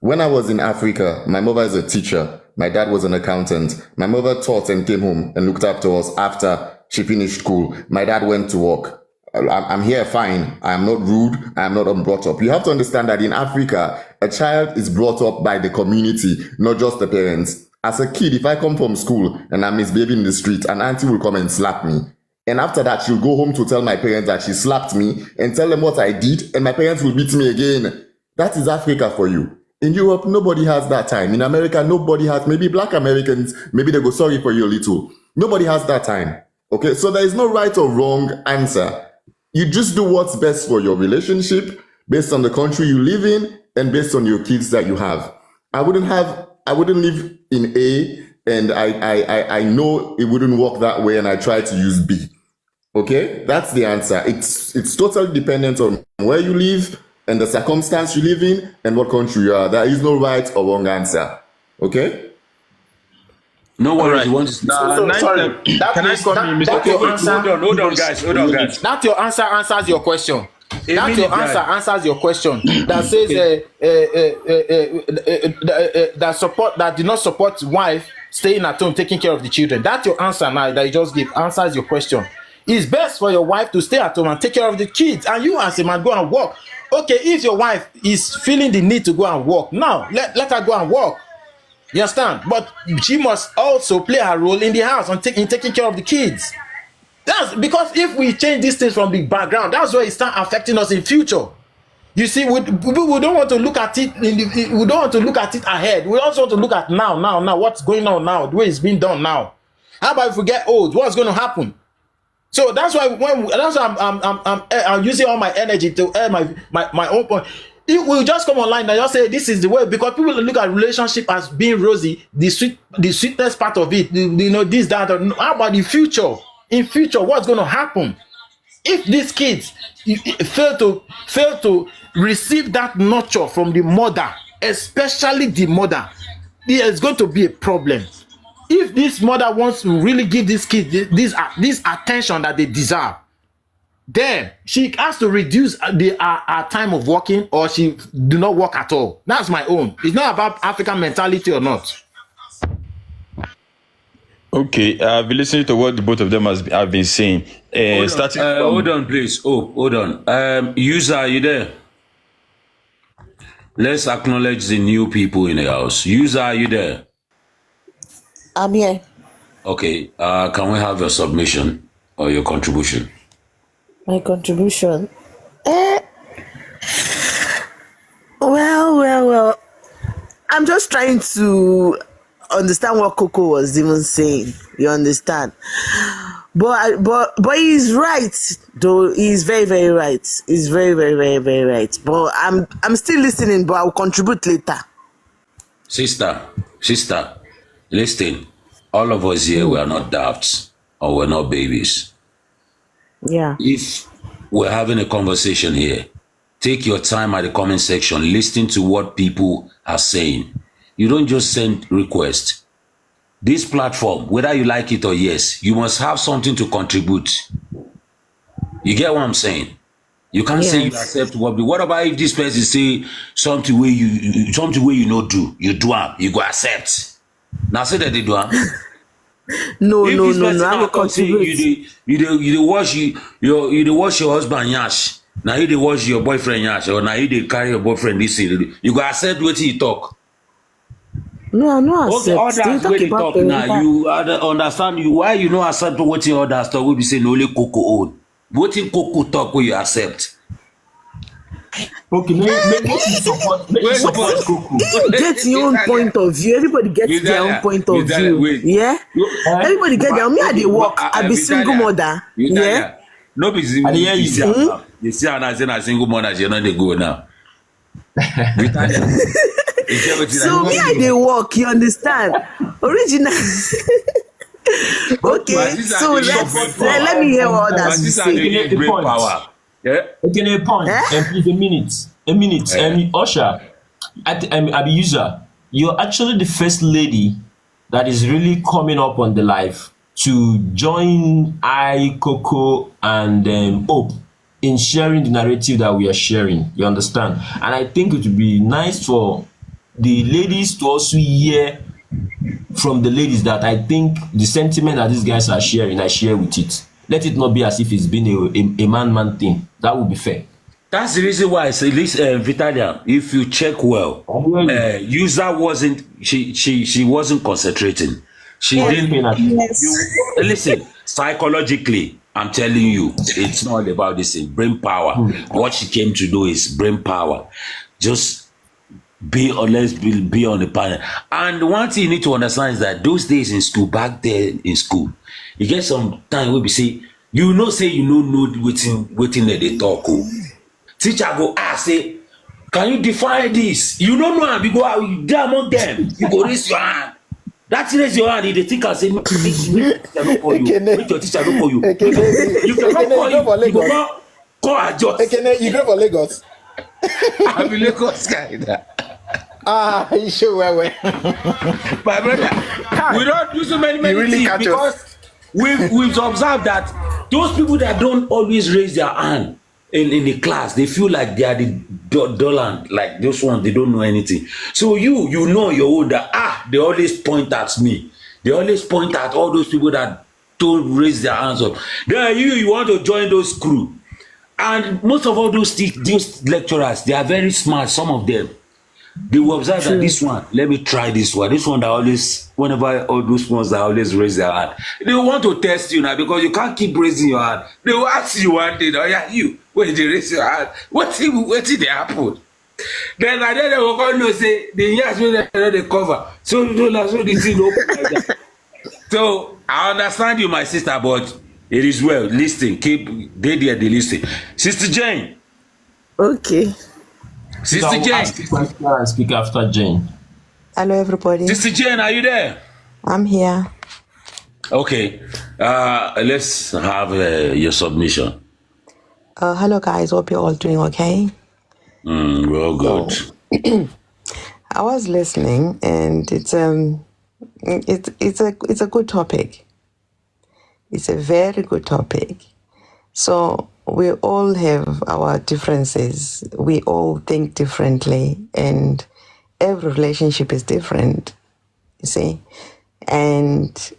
When I was in Africa, my mother is a teacher. My dad was an accountant. My mother taught and came home and looked after us after she finished school. My dad went to work. I'm here fine. I am not rude. I am not brought up. You have to understand that in Africa, a child is brought up by the community, not just the parents. As a kid, if I come from school and I'm misbehaving in the street, an auntie will come and slap me. And after that, she'll go home to tell my parents that she slapped me and tell them what I did, and my parents will beat me again. That is Africa for you. In Europe, nobody has that time. In America, nobody has. Maybe black Americans, maybe they go, sorry for you a little. Nobody has that time. Okay, so there is no right or wrong answer. You just do what's best for your relationship based on the country you live in and based on your kids that you have. I wouldn't live in A and I know it wouldn't work that way and I try to use B. Okay, that's the answer. It's totally dependent on where you live and the circumstance you live in and what country you are. There is no right or wrong answer. Okay? No worries. Right. Sorry. Hold on, guys. That your answer answers your question. That your answer answers your question. That says that did not support wife staying at home taking care of the children. That's your answer now that you just give. Answers your question. It's best for your wife to stay at home and take care of the kids, and you as a man go and work. Okay, if your wife is feeling the need to go and work, now let her go and work. You understand? But she must also play her role in the house and in taking care of the kids. That's because if we change these things from the background, that's where it start affecting us in future. You see, we don't want to look at it. We don't want to look at it ahead. We also want to look at now. What's going on now? The way it's being done now. How about if we get old? What's going to happen? So that's why I'm using all my energy to air my own point. It will just come online and just say this is the way, because people look at relationship as being rosy, the sweetest part of it. You know, this, that. How about the future? In future, what's going to happen if these kids fail to receive that nurture from the mother, especially the mother? There's going to be a problem. If this mother wants to really give these kids this attention that they deserve, then she has to reduce her time of working, or she do not work at all. That's my own. It's not about African mentality or not. Okay, I've been listening to what the both of them have been saying. Hold on, please. Hold on. User, are you there? Let's acknowledge the new people in the house. User, are you there? I'm here. Okay. Can we have your submission or your contribution? My contribution. Well. I'm just trying to understand what Coco was even saying. You understand? But he's right, though. He's very, very right. He's very, very, very, very right. But I'm still listening, but I'll contribute later. Sister, listen. All of us here, we are not doubts, or we're not babies. Yeah. If we're having a conversation here, take your time at the comment section, listen to what people are saying. You don't just send requests. This platform, whether you like it or yes, you must have something to contribute. You get what I'm saying? You can't say you accept what about if this person say something where you not do, you do am, you go accept. Now say that they do am. No. I will contribute. You wash your husband yash. Now you wash your boyfriend yash, or now you carry your boyfriend this. You go accept what he talk. No, I'm not accept. Others when they talk now, you understand why you know accept what your others talk. We be saying only Coco own. What in Coco talk will you accept? Okay, make you support Coco. You get your own point of view. Everybody gets their own point of view. Yeah? Everybody get their own. Me, I dey work. I be single mother. Yeah? No, be single mother. You see, I'm not saying a single mother. You're not the go now. So me, I dey work. You understand? Original. Okay, so let me hear what others say. Okay, a point. Please, a minute. Usher, I be user. You're actually the first lady that is really coming up on the live to join Coco and Hope in sharing the narrative that we are sharing. You understand? And I think it would be nice for the ladies to also hear from the ladies that I think the sentiment that these guys are sharing, I share with it. Let it not be as if it's been a man thing. That would be fair. That's the reason why I say this, Vitalia. If you check well, user wasn't she wasn't concentrating. She didn't. Listen, psychologically, I'm telling you, it's not about this thing. Brain power. What she came to do is brain power. Just be on the panel. And one thing you need to understand is that those days in school, back there in school, you get some time where we say you know waiting that they talk. Teacher go ask, say, can you define this? You don't know, you go out, you there among them, you go raise your hand. That raise your hand, they think I say, make your teacher look for you. You cannot call you. You go not call adjust. You go for Lagos. I'm a Lagos guy. You sure well. My brother, we don't do so many things because we've observed that those people that don't always raise their hand in the class, they feel like they are the dull, like those ones, they don't know anything. So you know you're older. They always point at me. They always point at all those people that don't raise their hands up. Then you want to join those crew. And most of all those lecturers, they are very smart, some of them. They will observe that this one, let me try this one. This one that always, whenever all those ones that always raise their hand, they want to test you now because you can't keep raising your hand. They will ask you one day, oh yeah, you, when they raise your hand, what did they happen? Then I then they will come and say, the years when they cover. So the thing open like that. So I understand you, my sister, but it is well. Listen, keep they listen. Sister Jane. Okay. Sister Jane. Speak after Jane. Hello, everybody. Sister Jane, are you there? I'm here. Okay. Let's have your submission. Hello, guys. Hope you're all doing okay. We're all good. I was listening, and it's a good topic. It's a very good topic. So we all have our differences. We all think differently, and every relationship is different, you see. And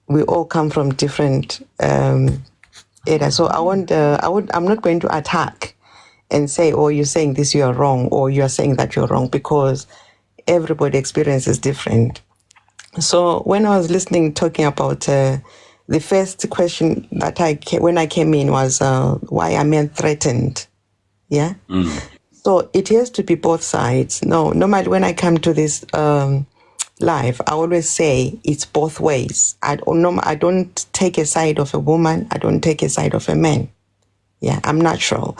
we all come from different areas. So I'm not going to attack and say, oh, you're saying this, you are wrong, or you're saying that you're wrong, because everybody experience is different. So when I was listening, talking about the first question that when I came in was why are men threatened? Yeah. So it has to be both sides. No, normally when I come to this live, I always say it's both ways. I don't take a side of a woman. I don't take a side of a man. Yeah, I'm natural.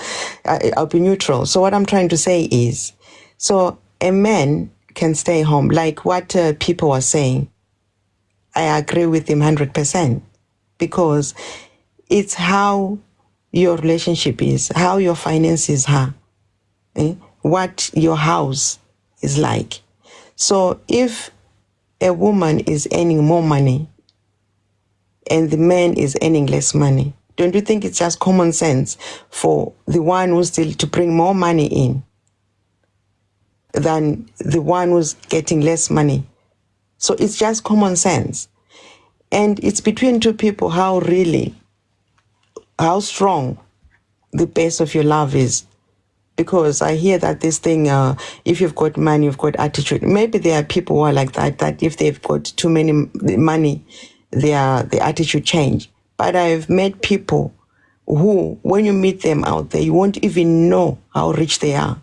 I'll be neutral. So what I'm trying to say is, so a man can stay home, like what people are saying. I agree with him 100%, because it's how your relationship is, how your finances are, what your house is like. So if a woman is earning more money and the man is earning less money, don't you think it's just common sense for the one who's still to bring more money in than the one who's getting less money? So it's just common sense. And it's between two people how strong the base of your love is. Because I hear that this thing, if you've got money, you've got attitude. Maybe there are people who are like that if they've got too many money, their attitude change. But I've met people who, when you meet them out there, you won't even know how rich they are.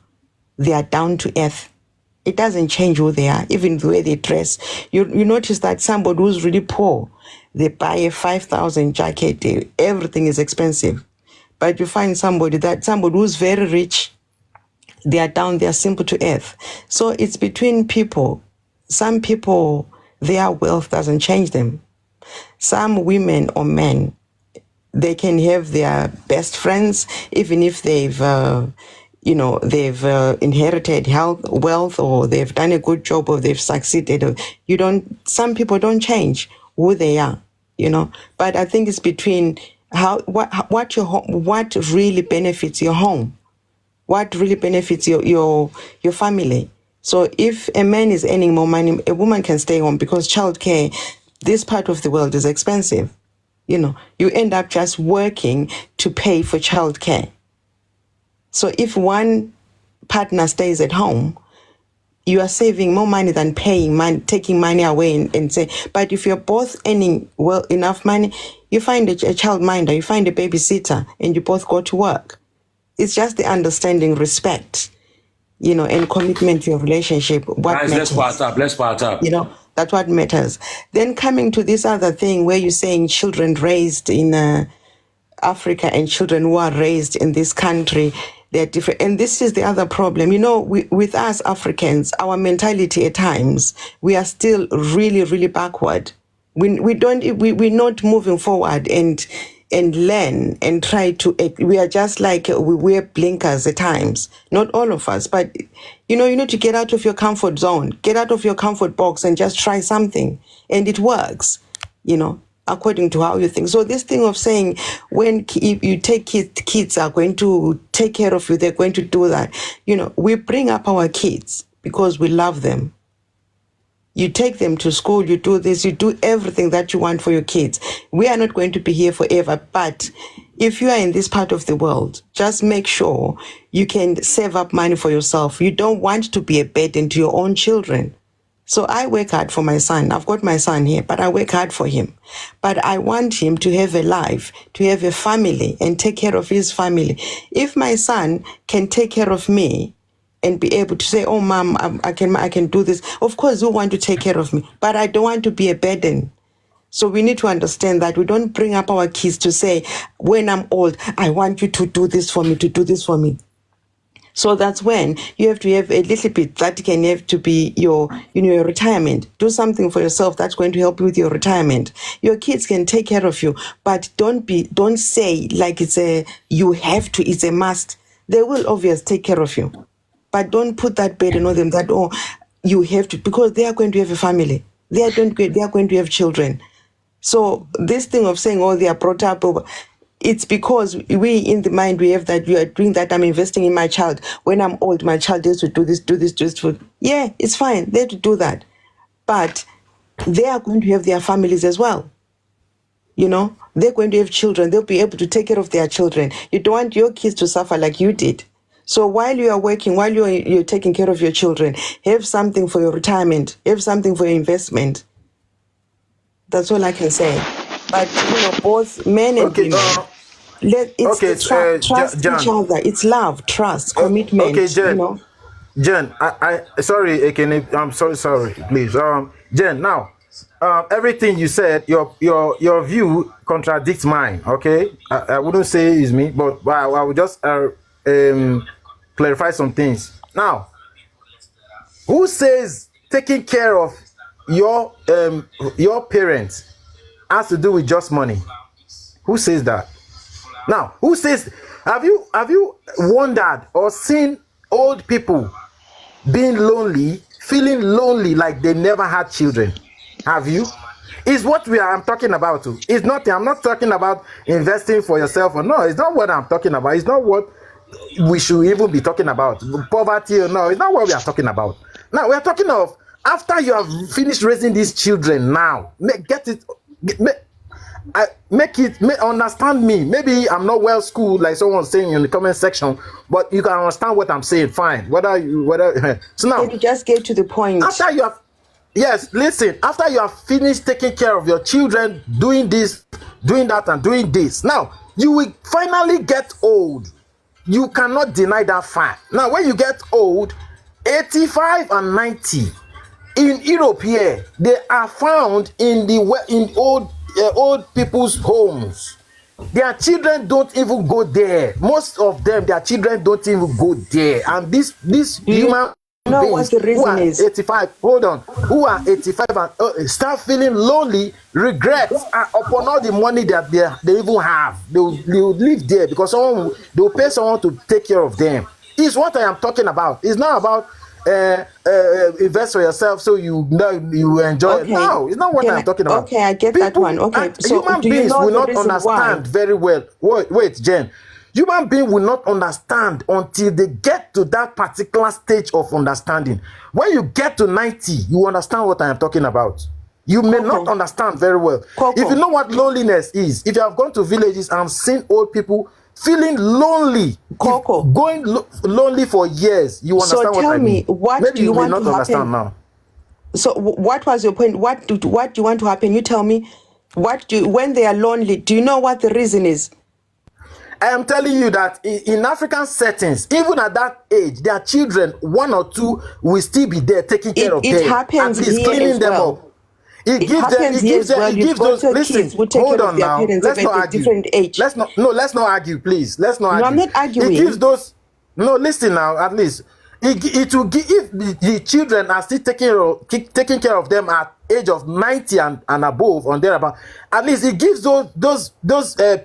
They are down to earth. It doesn't change who they are, even the way they dress. You notice that somebody who's really poor, they buy a 5,000 jacket, everything is expensive. But you find somebody who's very rich, they are down, they are simple to earth. So it's between people. Some people, their wealth doesn't change them. Some women or men, they can have their best friends, even if they've inherited wealth, or they've done a good job, or they've succeeded. Some people don't change who they are, But I think it's between what really benefits your home, what really benefits your family. So if a man is earning more money, a woman can stay home, because childcare, this part of the world, is expensive. You end up just working to pay for childcare. So if one partner stays at home, you are saving more money than paying money, taking money away and say. But if you're both earning enough money, you find a childminder, you find a babysitter, and you both go to work. It's just the understanding, respect, and commitment to your relationship. Guys, let's part up. That's what matters. Then coming to this other thing where you're saying children raised in Africa and children who are raised in this country, they're different. And this is the other problem. With us Africans, our mentality at times, we are still really, really backward. We're not moving forward and learn and try to, we are just like, we wear blinkers at times. Not all of us, but you need to get out of your comfort zone, get out of your comfort box and just try something. And it works, according to how you think. So this thing of saying, when you take kids are going to take care of you, they're going to do that. We bring up our kids because we love them. You take them to school, you do this, you do everything that you want for your kids. We are not going to be here forever, but if you are in this part of the world, just make sure you can save up money for yourself. You don't want to be a burden to your own children. So I work hard for my son. I've got my son here, but I work hard for him. But I want him to have a life, to have a family and take care of his family. If my son can take care of me, and be able to say, oh, mom, I can do this. Of course, you want to take care of me, but I don't want to be a burden. So we need to understand that we don't bring up our kids to say, when I'm old, I want you to do this for me, to do this for me. So that's when you have to have a little bit that can have to be your retirement. Do something for yourself that's going to help you with your retirement. Your kids can take care of you, but don't say like you have to, it's a must. They will obviously take care of you. But don't put that burden on them that, oh, you have to, because they are going to have a family. They are going to have children. So this thing of saying, oh, they are brought up, it's because we in the mind, we have that you are doing that, I'm investing in my child. When I'm old, my child has to do this, yeah, it's fine. They have to do that. But they are going to have their families as well. They're going to have children. They'll be able to take care of their children. You don't want your kids to suffer like you did. So while you are working, while you're taking care of your children, have something for your retirement, have something for your investment. That's all I can say. But both men and women, trust each other. It's love, trust, commitment. Okay, Jen. Jen, I sorry, Ekene, I'm sorry, please. Jen, now, everything you said, your view contradicts mine. Okay, I wouldn't say it's me, but I would just clarify some things. Now, who says taking care of your parents has to do with just money? Who says that? Now, who says? Have you wondered or seen old people being lonely, feeling lonely like they never had children? Have you? Is what I'm talking about too. It's not. I'm not talking about investing for yourself or no. It's not what I'm talking about. It's not what we should even be talking about. Poverty or no. It's not what we are talking about. Now we are talking of after you have finished raising these children. Now understand me. Maybe I'm not well schooled like someone saying in the comment section, but you can understand what I'm saying. Fine. Whether so now you just get to the point. After you have listen, after you have finished taking care of your children, doing this, doing that, and doing this, now you will finally get old. You cannot deny that fact. Now, when you get old, 85 and 90 in Europe here, they are found in old people's homes. Their children don't even go there. Most of them, their children don't even go there. And this human what the reason is 85, hold on, who are 85 and start feeling lonely, regrets upon all the money that they even have. They will live there because they will pay someone to take care of them. Is what I am talking about. It's not about invest for yourself so you enjoy it. No, it's not what I'm talking about. Okay, I get that one. Okay, so human beings will not understand very well. Wait, Jen. Human beings will not understand until they get to that particular stage of understanding. When you get to 90, you understand what I am talking about. You may not understand very well. If you know what loneliness is, if you have gone to villages and seen old people feeling lonely, going lonely for years, you understand what I mean. So tell me, what Maybe do you may want not to understand happen now. So what was your point? What do you want to happen? You tell me. When they are lonely, do you know what the reason is? I am telling you that in African settings, even at that age, their children, one or two, will still be there taking care of them. It happens at least here cleaning as them well. up. It gives those. Listen, hold on now. Let's not argue. Different age. Let's not argue, please. Let's not argue. No, I'm not arguing. It gives those. No, listen now. At least it will give if the children are still taking care of them at age of 90 and above on thereabout. At least it gives those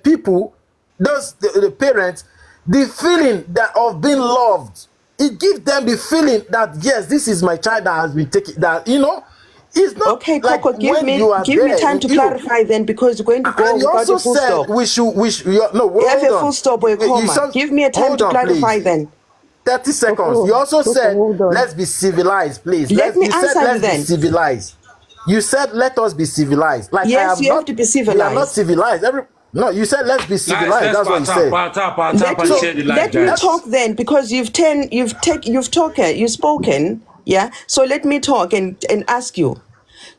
people. The parents, the feeling of being loved. It gives them the feeling that yes, this is my child that has been taken. That it's not okay. like Coco, give me time to clarify then, because you're going to go without a full stop. We should no. You have a full stop or a comma. Give me a time to clarify then. 30 seconds. You also said, let's be civilized, please. Let me you said, answer you let's be then. civilized. You said, let us be civilized. Like, Yes, you have to be We are not civilized. civilized. No, you said, let's be civilized. That's what you said. Let me talk then, because you've spoken, yeah. So let me talk and ask you.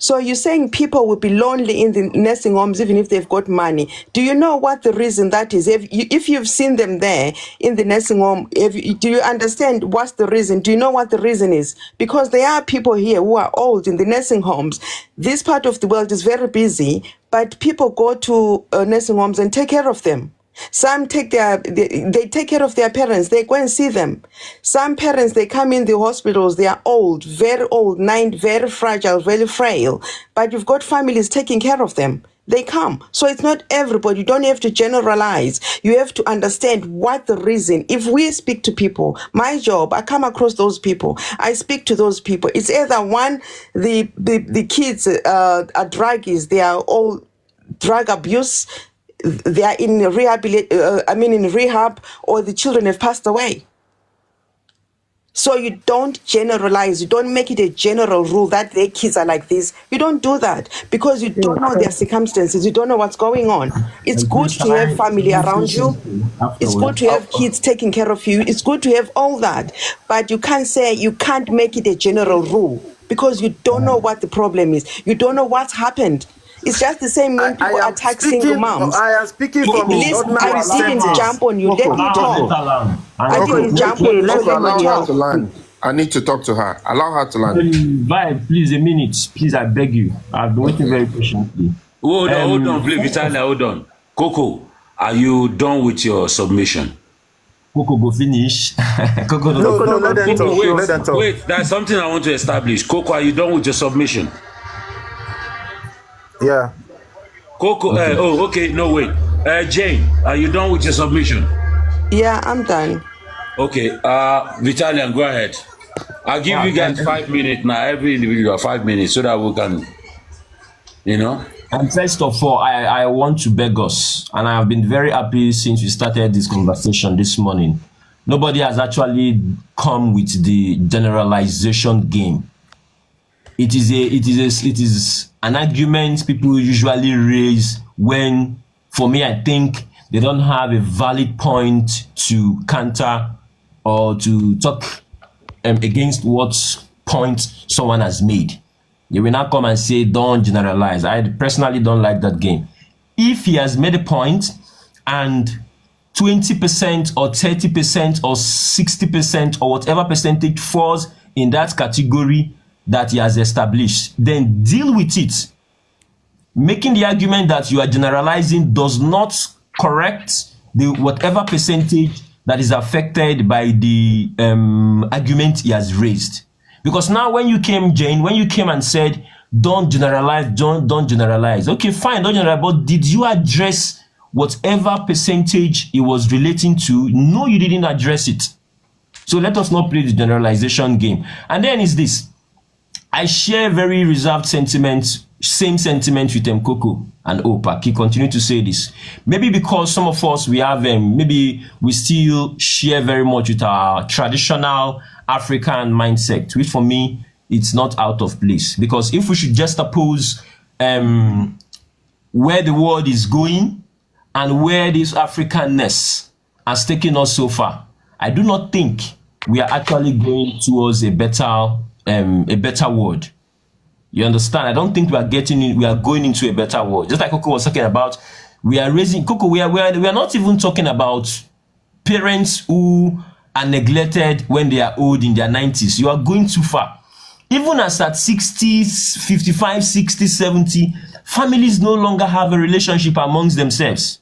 So you're saying people will be lonely in the nursing homes even if they've got money. Do you know what the reason that is? If you've seen them there in the nursing home, do you understand what's the reason? Do you know what the reason is? Because there are people here who are old in the nursing homes. This part of the world is very busy, but people go to nursing homes and take care of them. Some they take care of their parents. They go and see them. Some parents, they come in the hospitals. They are old, very old, very fragile, very frail. But you've got families taking care of them. They come. So it's not everybody. You don't have to generalize. You have to understand what the reason. If we speak to people, my job, I come across those people. I speak to those people. It's either one, the kids are druggies. They are all drug abuse. They are in rehab, or the children have passed away. So you don't generalize. You don't make it a general rule that their kids are like this. You don't do that because you don't know their circumstances. You don't know what's going on. It's good to have family around you. It's good to have kids taking care of you. It's good to have all that. But you can't make it a general rule because you don't know what the problem is. You don't know what's happened. It's just the same when people attack single moms. I am speaking from I didn't jump on you. Let me talk. I didn't jump on you. Let Let me her to talk. land. I need to talk to her. Allow her to land. Vibe, please, a minute. Please, I beg you. I've been waiting very patiently. Hold on, please, Vitalia, hold on. Coco, are you done with your submission? Coco, go finish. Coco, no, let them talk. Let them talk. Wait, there's something I want to establish. Coco, are you done with your submission? Yeah. Coco, okay, no, wait. Jane, are you done with your submission? Yeah, I'm done. Okay, Vitalian, go ahead. I'll give you guys 5 minutes now, every individual 5 minutes, so that we can, And first of all, I want to beg us, and I have been very happy since we started this conversation this morning. Nobody has actually come with the generalization game. It is an argument people usually raise when, for me, I think they don't have a valid point to counter or to talk against what point someone has made. They will not come and say, don't generalize. I personally don't like that game. If he has made a point and 20% or 30% or 60% or whatever percentage falls in that category that he has established, then deal with it. Making the argument that you are generalizing does not correct the whatever percentage that is affected by the argument he has raised. Because now when you came, Jane, when you came and said, don't generalize, don't generalize. Okay, fine, don't generalize, but did you address whatever percentage it was relating to? No, you didn't address it. So let us not play the generalization game. And then is this. I share very reserved sentiments, same sentiment with Coco and Opa. He continue to say this. Maybe because some of us, we have, maybe we still share very much with our traditional African mindset, which for me, it's not out of place. Because if we should just oppose where the world is going and where this Africanness has taken us so far, I do not think we are actually going towards a better world. You understand? I don't think we are going into a better world. Just like Coco was talking about, we are raising Coco. We are not even talking about parents who are neglected when they are old in their 90s. You are going too far. Even as at 60, 55, 60, 70, families no longer have a relationship amongst themselves.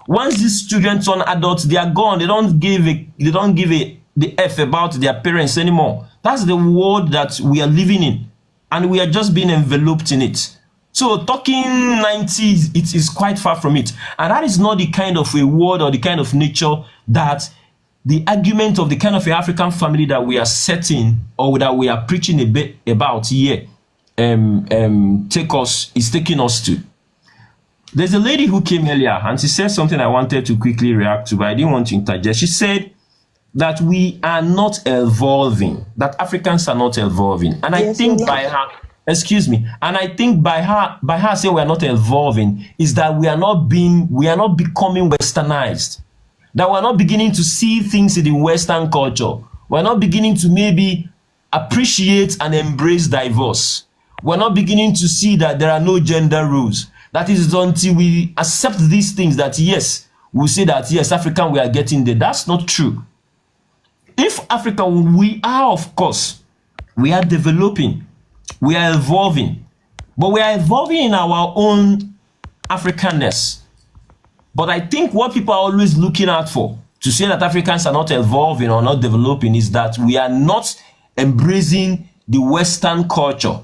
Once these children turn adults, they are gone. They don't give the F about their parents anymore. That's the world that we are living in. And we are just being enveloped in it. So talking 90s, it is quite far from it. And that is not the kind of a world or the kind of nature that the argument of the kind of African family that we are setting or that we are preaching a bit about here is taking us to. There's a lady who came earlier and she said something I wanted to quickly react to, but I didn't want to interject. She said, that we are not evolving, that Africans are not evolving. And I think by her, excuse me, and I think by her saying we are not evolving is that we are not becoming westernized. That we're not beginning to see things in the Western culture. We're not beginning to maybe appreciate and embrace divorce. We're not beginning to see that there are no gender rules. That is until we accept these things that yes, we'll say that yes, African, we are getting there. That's not true. If Africa, we are, of course, we are developing, we are evolving, but we are evolving in our own Africanness. But I think what people are always looking out for to say that Africans are not evolving or not developing is that we are not embracing the Western culture.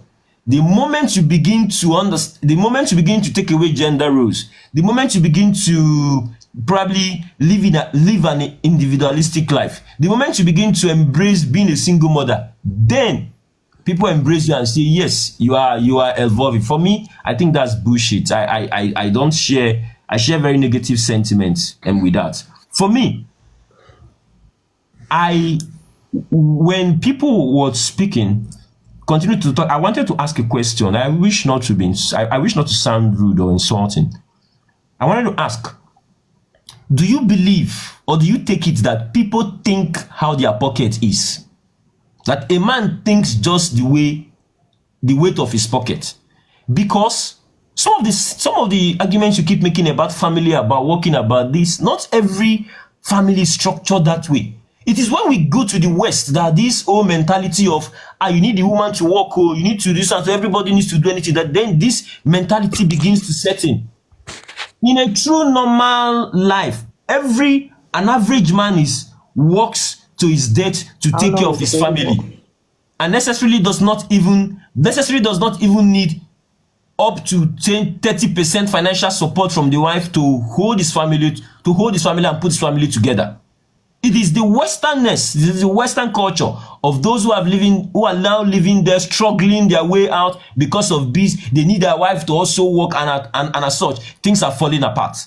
The moment you begin to understand, the moment you begin to take away gender roles, the moment you begin to probably live an individualistic life, the moment you begin to embrace being a single mother, then people embrace you and say, yes, you are evolving. For me, I think that's bullshit. I don't share. I share very negative sentiments with that. For me, when people were speaking, continue to talk, I wanted to ask a question. I wish not to sound rude or insulting. I wanted to ask, do you believe or do you take it that people think how their pocket is? That a man thinks just the weight of his pocket? Because some of the arguments you keep making about family, about working, about this, not every family is structured that way. It is when we go to the West that this whole mentality of you need the woman to work, or you need to do something, everybody needs to do anything, that then this mentality begins to set in. In a true normal life, an average man works to his death to take care of his family, and necessarily does not even need up to 30% financial support from the wife to hold his family and put his family together. It is the Westernness, it is the Western culture of those who are now living there, struggling their way out because of this. They need their wife to also work, and as such, things are falling apart.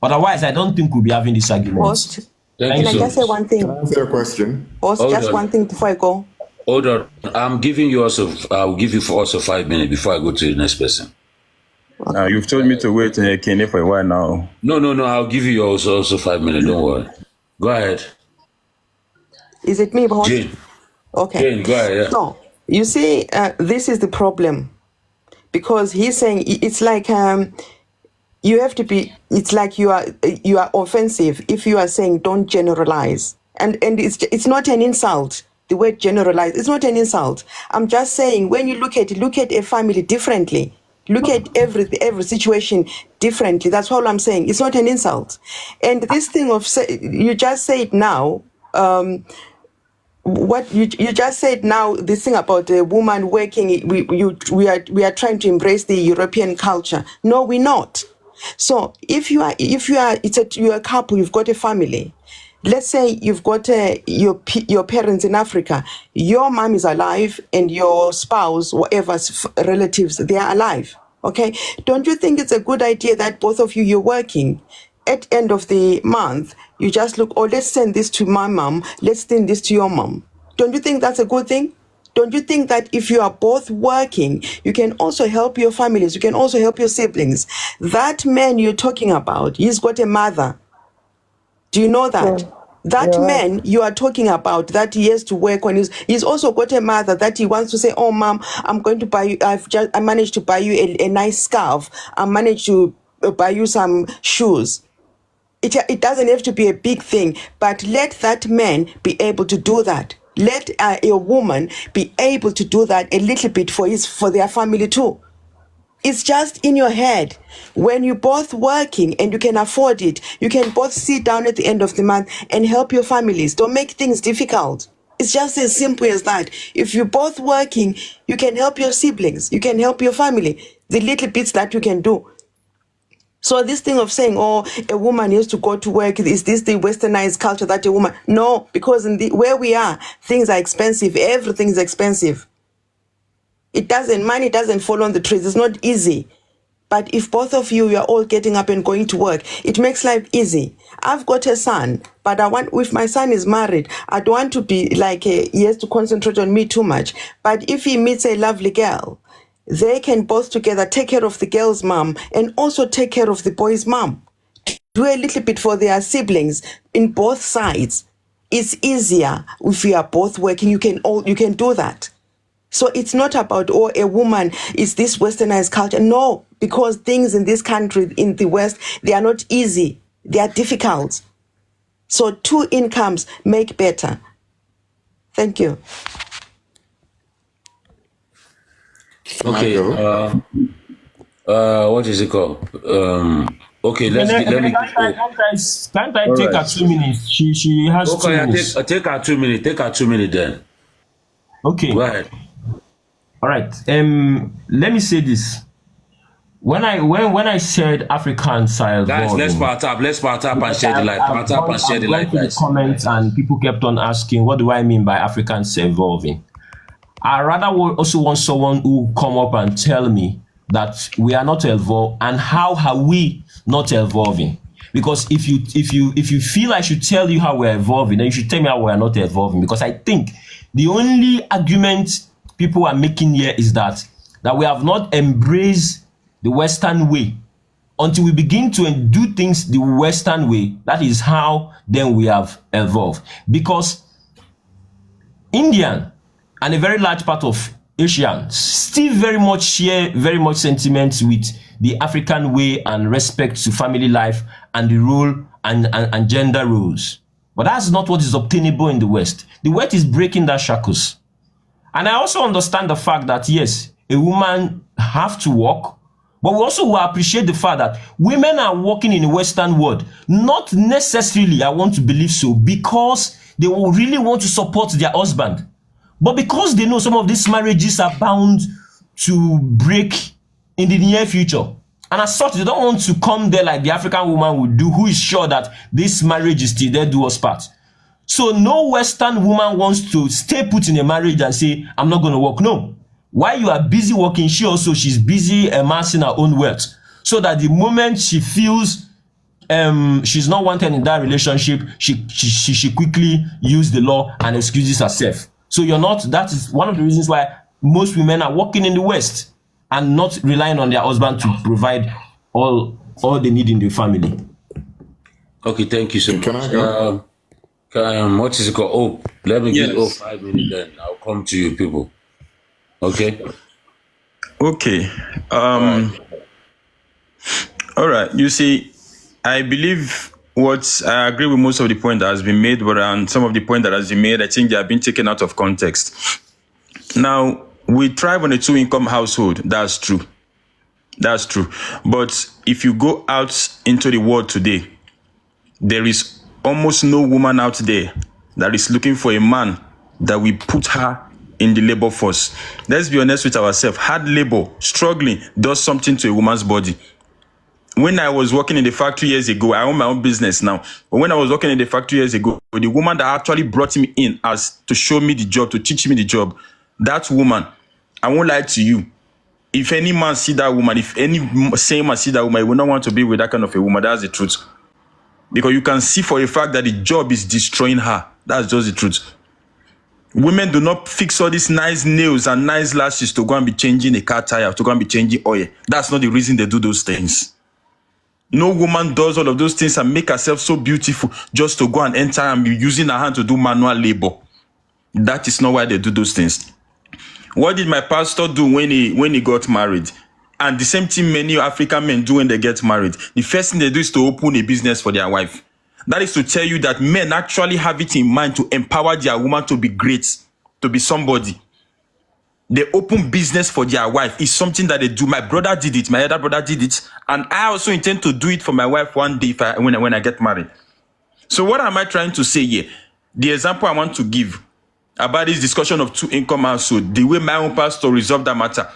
Otherwise, I don't think we'll be having this argument. Host, can I just say one thing? Can I answer your question? Host, just one thing before I go. Hold on. I'm giving you I'll give you also 5 minutes before I go to the next person. You've told me to wait Kenny for a while now. No. I'll give you also 5 minutes. Don't worry. Go ahead. Is it me, boss? Jane. Okay. Jane, go ahead. Yeah. So, you see, this is the problem. Because he's saying it's like you have to be, it's like you are offensive if you are saying don't generalize. And it's not an insult. The word generalize, it's not an insult. I'm just saying when you look at a family differently. Look at every situation differently. That's all I'm saying. It's not an insult. And this thing of you just said now, what you just said now, this thing about a woman working, we are trying to embrace the European culture. No, we're not. So if you're a couple, you've got a family. Let's say you've got your parents in Africa. Your mom is alive and your spouse, whatever relatives, they are alive. Okay? Don't you think it's a good idea that both of you're working? At end of the month, you just look, let's send this to my mom, let's send this to your mom. Don't you think that's a good thing? Don't you think that if you are both working, you can also help your families, you can also help your siblings? That man you're talking about, he's got a mother. Do you know that? Yeah. That man you are talking about, that he has to work on, he's also got a mother that he wants to say, oh, mom, I'm going to buy you, I managed to buy you a nice scarf. I managed to buy you some shoes. It doesn't have to be a big thing, but let that man be able to do that. Let a woman be able to do that a little bit for their family too. It's just in your head. When you're both working and you can afford it, you can both sit down at the end of the month and help your families. Don't make things difficult. It's just as simple as that. If you're both working, you can help your siblings. You can help your family. The little bits that you can do. So this thing of saying, oh, a woman used to go to work, is this the westernized culture that a woman? No, because where we are, things are expensive. Everything is expensive. Money doesn't fall on the trees. It's not easy. But if both of you are all getting up and going to work, it makes life easy. I've got a son, but if my son is married, I don't want to be like he has to concentrate on me too much. But if he meets a lovely girl, they can both together take care of the girl's mom and also take care of the boy's mom. Do a little bit for their siblings in both sides. It's easier if you are both working. You can do that. So it's not about, a woman is this westernized culture. No, because things in this country, in the West, they are not easy. They are difficult. So 2 incomes make better. Thank you. Okay. What is it called? Okay, let me. Can't I take her 2 minutes? She has 2 minutes. Take her 2 minutes. Take her 2 minutes then. Okay. Go ahead. All right. Let me say this. When I said Africans are evolving, guys, let's part up and share the light. Part up and share the light, guys. Comments and people kept on asking, what do I mean by Africans evolving? I rather also want someone who come up and tell me that we are not evolved, and how are we not evolving? Because if you feel I should tell you how we're evolving, then you should tell me how we're not evolving. Because I think the only argument people are making here is that we have not embraced the Western way. Until we begin to do things the Western way, that is how then we have evolved. Because Indian and a very large part of Asians still very much share sentiments with the African way and respect to family life and the role and gender roles. But that's not what is obtainable in the West. The West is breaking that shackles. And I also understand the fact that, yes, a woman have to work, but we also will appreciate the fact that women are working in the Western world. Not necessarily, I want to believe so, because they will really want to support their husband. But because they know some of these marriages are bound to break in the near future. And as such, they don't want to come there like the African woman would do, who is sure that this marriage is still there, do us part. So no Western woman wants to stay put in a marriage and say, I'm not going to work. No. While you are busy working, she's busy amassing her own wealth. So that the moment she feels she's not wanted in that relationship, she quickly use the law and excuses herself. So that is one of the reasons why most women are working in the West and not relying on their husband to provide all they need in the family. Okay, thank you so much. Can I go? What is it called? Oh, let me get 5 minutes then. I'll come to you people. Okay. Okay. All right. You see, I believe I agree with most of the point that has been made, but some of the point that has been made, I think they have been taken out of context. Now, we thrive on a 2-income household. That's true. That's true. But if you go out into the world today, there is almost no woman out there that is looking for a man that will put her in the labor force. Let's be honest with ourselves. Hard labor, struggling, does something to a woman's body. When I was working in the factory years ago, I own my own business now. But when I was working in the factory years ago, the woman that actually brought me in as to show me the job, to teach me the job, that woman, I won't lie to you. If any man see that woman, if any same man see that woman, he will not want to be with that kind of a woman. That's the truth. Because you can see for a fact that the job is destroying her. That's just the truth. Women do not fix all these nice nails and nice lashes to go and be changing a car tire, to go and be changing oil. That's not the reason they do those things. No woman does all of those things and make herself so beautiful just to go and enter and be using her hand to do manual labor. That is not why they do those things. What did my pastor do when he got married? And the same thing many African men do when they get married. The first thing they do is to open a business for their wife. That is to tell you that men actually have it in mind to empower their woman to be great, to be somebody. They open business for their wife. It's something that they do. My brother did it. My other brother did it. And I also intend to do it for my wife one day when I get married. So what am I trying to say here? The example I want to give about this discussion of 2-income household, the way my own pastor resolved that matter.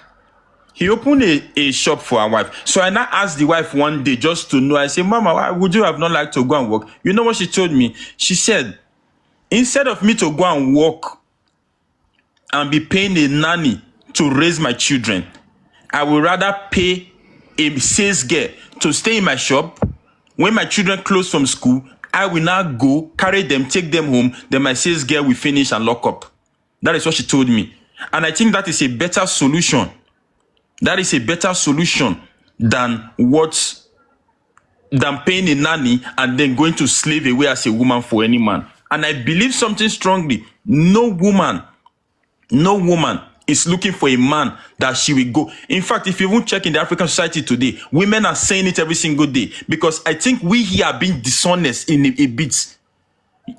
He opened a shop for our wife. So I now asked the wife one day just to know. I said, Mama, why would you have not liked to go and work? You know what she told me? She said, instead of me to go and work and be paying a nanny to raise my children, I would rather pay a sales girl to stay in my shop. When my children close from school, I will now go, carry them, take them home. Then my sales girl will finish and lock up. That is what she told me. And I think that is a better solution. That is a better solution than paying a nanny and then going to slave away as a woman for any man. And I believe something strongly. No woman is looking for a man that she will go. In fact, if you even check in the African society today, women are saying it every single day, because I think we here are being dishonest in a bit.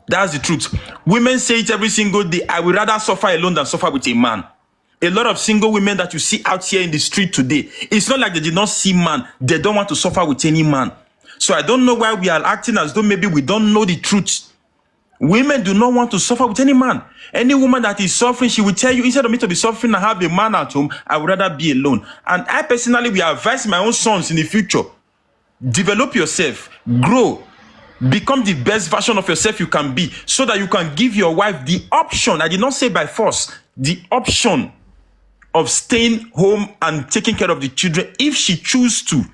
That's the truth. Women say it every single day. I would rather suffer alone than suffer with a man. A lot of single women that you see out here in the street today, it's not like they did not see man. They don't want to suffer with any man. So I don't know why we are acting as though maybe we don't know the truth. Women do not want to suffer with any man. Any woman that is suffering, she will tell you, instead of me to be suffering and have a man at home, I would rather be alone. And I personally will advise my own sons in the future, develop yourself, grow, become the best version of yourself you can be, so that you can give your wife the option, I did not say by force, the option of staying home and taking care of the children if she chooses to.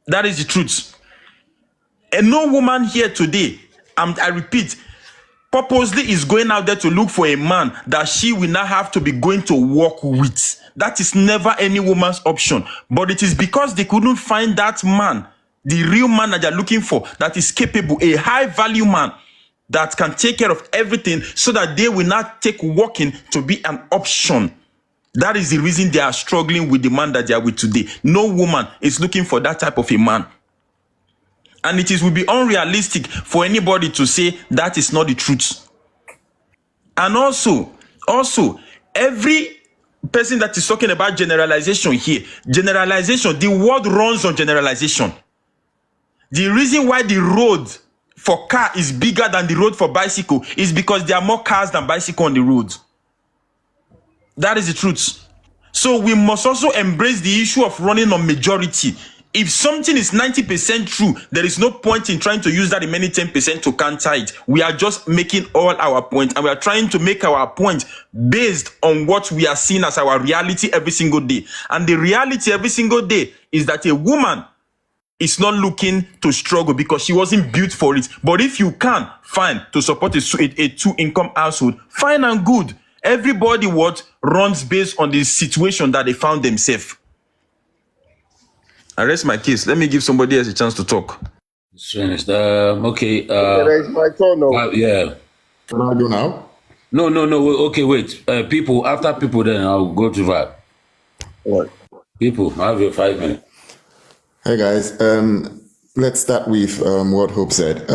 That is the truth. And no woman here today, I repeat, purposely is going out there to look for a man that she will not have to be going to work with. That is never any woman's option. But it is because they couldn't find that man, the real man that they're looking for, that is capable, a high value man that can take care of everything, so that they will not take working to be an option. That is the reason they are struggling with the man that they are with today. No woman is looking for that type of a man. And it will be unrealistic for anybody to say that is not the truth. And also, every person that is talking about generalization here, the world runs on generalization. The reason why the road for car is bigger than the road for bicycle is because there are more cars than bicycle on the road. That is the truth. So we must also embrace the issue of running on majority. If something is 90% true, there is no point in trying to use that remaining 10% to counter it. We are just making all our points, and we are trying to make our point based on what we are seeing as our reality every single day. And the reality every single day is that a woman is not looking to struggle because she wasn't built for it. But if you can, fine, to support a two-income household, fine and good. Everybody runs based on the situation that they found themselves. I rest my case. Let me give somebody else a chance to talk. It's finished. Okay. It's my turn now. Yeah. Can I go now? No. Okay, wait. After people, then I'll go to that. What? People, I have your 5 minutes. Hey guys, let's start with what Hope said.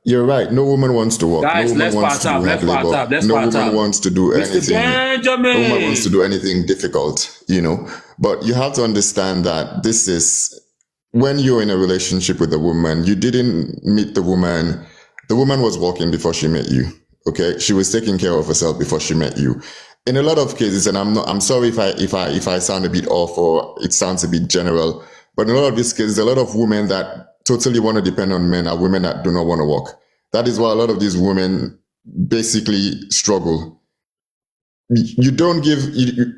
You're right. No woman wants to work. Guys, no woman wants to do hard labor. No woman wants to do anything. No woman wants to do anything difficult, But you have to understand that this is when you're in a relationship with a woman, you didn't meet the woman. The woman was working before she met you. Okay, she was taking care of herself before she met you. In a lot of cases, and I'm sorry if I sound a bit off or it sounds a bit general, but in a lot of these cases, a lot of women that totally want to depend on men are women that do not want to work. That is why a lot of these women basically struggle. You don't give,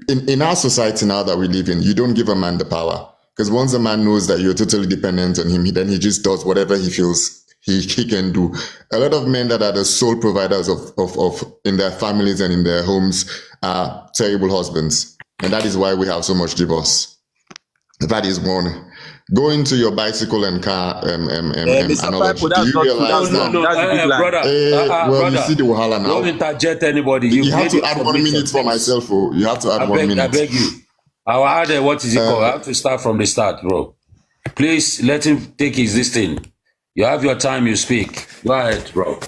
in our society now that we live in, you don't give a man the power. Because once a man knows that you're totally dependent on him, then he just does whatever he feels he can do. A lot of men that are the sole providers of in their families and in their homes are terrible husbands. And that is why we have so much divorce. That is one. Go into your bicycle and car analogy. Do you realize that? Brother, you see the wahala now. Don't interject anybody. You have to add 1 minute for myself. You have to add 1 minute. I beg you. I'll add what is it called? I have to start from the start, bro. Please let him take his this thing. You have your time, you speak. Go ahead, bro.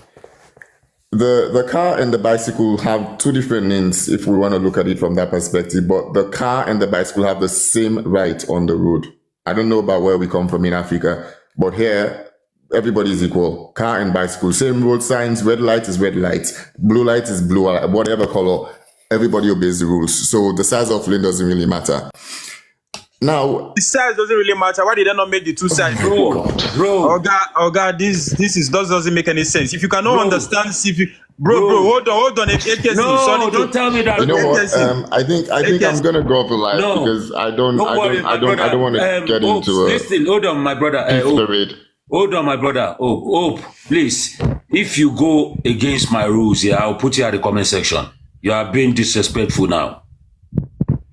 The car and the bicycle have two different names if we want to look at it from that perspective, but the car and the bicycle have the same right on the road. I don't know about where we come from in Africa, but here, everybody is equal. Car and bicycle, same road signs, red light is red light, blue light is blue, whatever color, everybody obeys the rules. So the size of lane doesn't really matter. Now, the size doesn't really matter. Why did they not make the two sides equal? Bro, this doesn't make any sense. If you cannot understand, bro, hold on. No, don't tell me that. you know what? I think I'm gonna go for life because I don't want to get into a. Listen, hold on, my brother. Hold on, my brother. Hope, please. If you go against my rules, I'll put you at the comment section. You are being disrespectful now.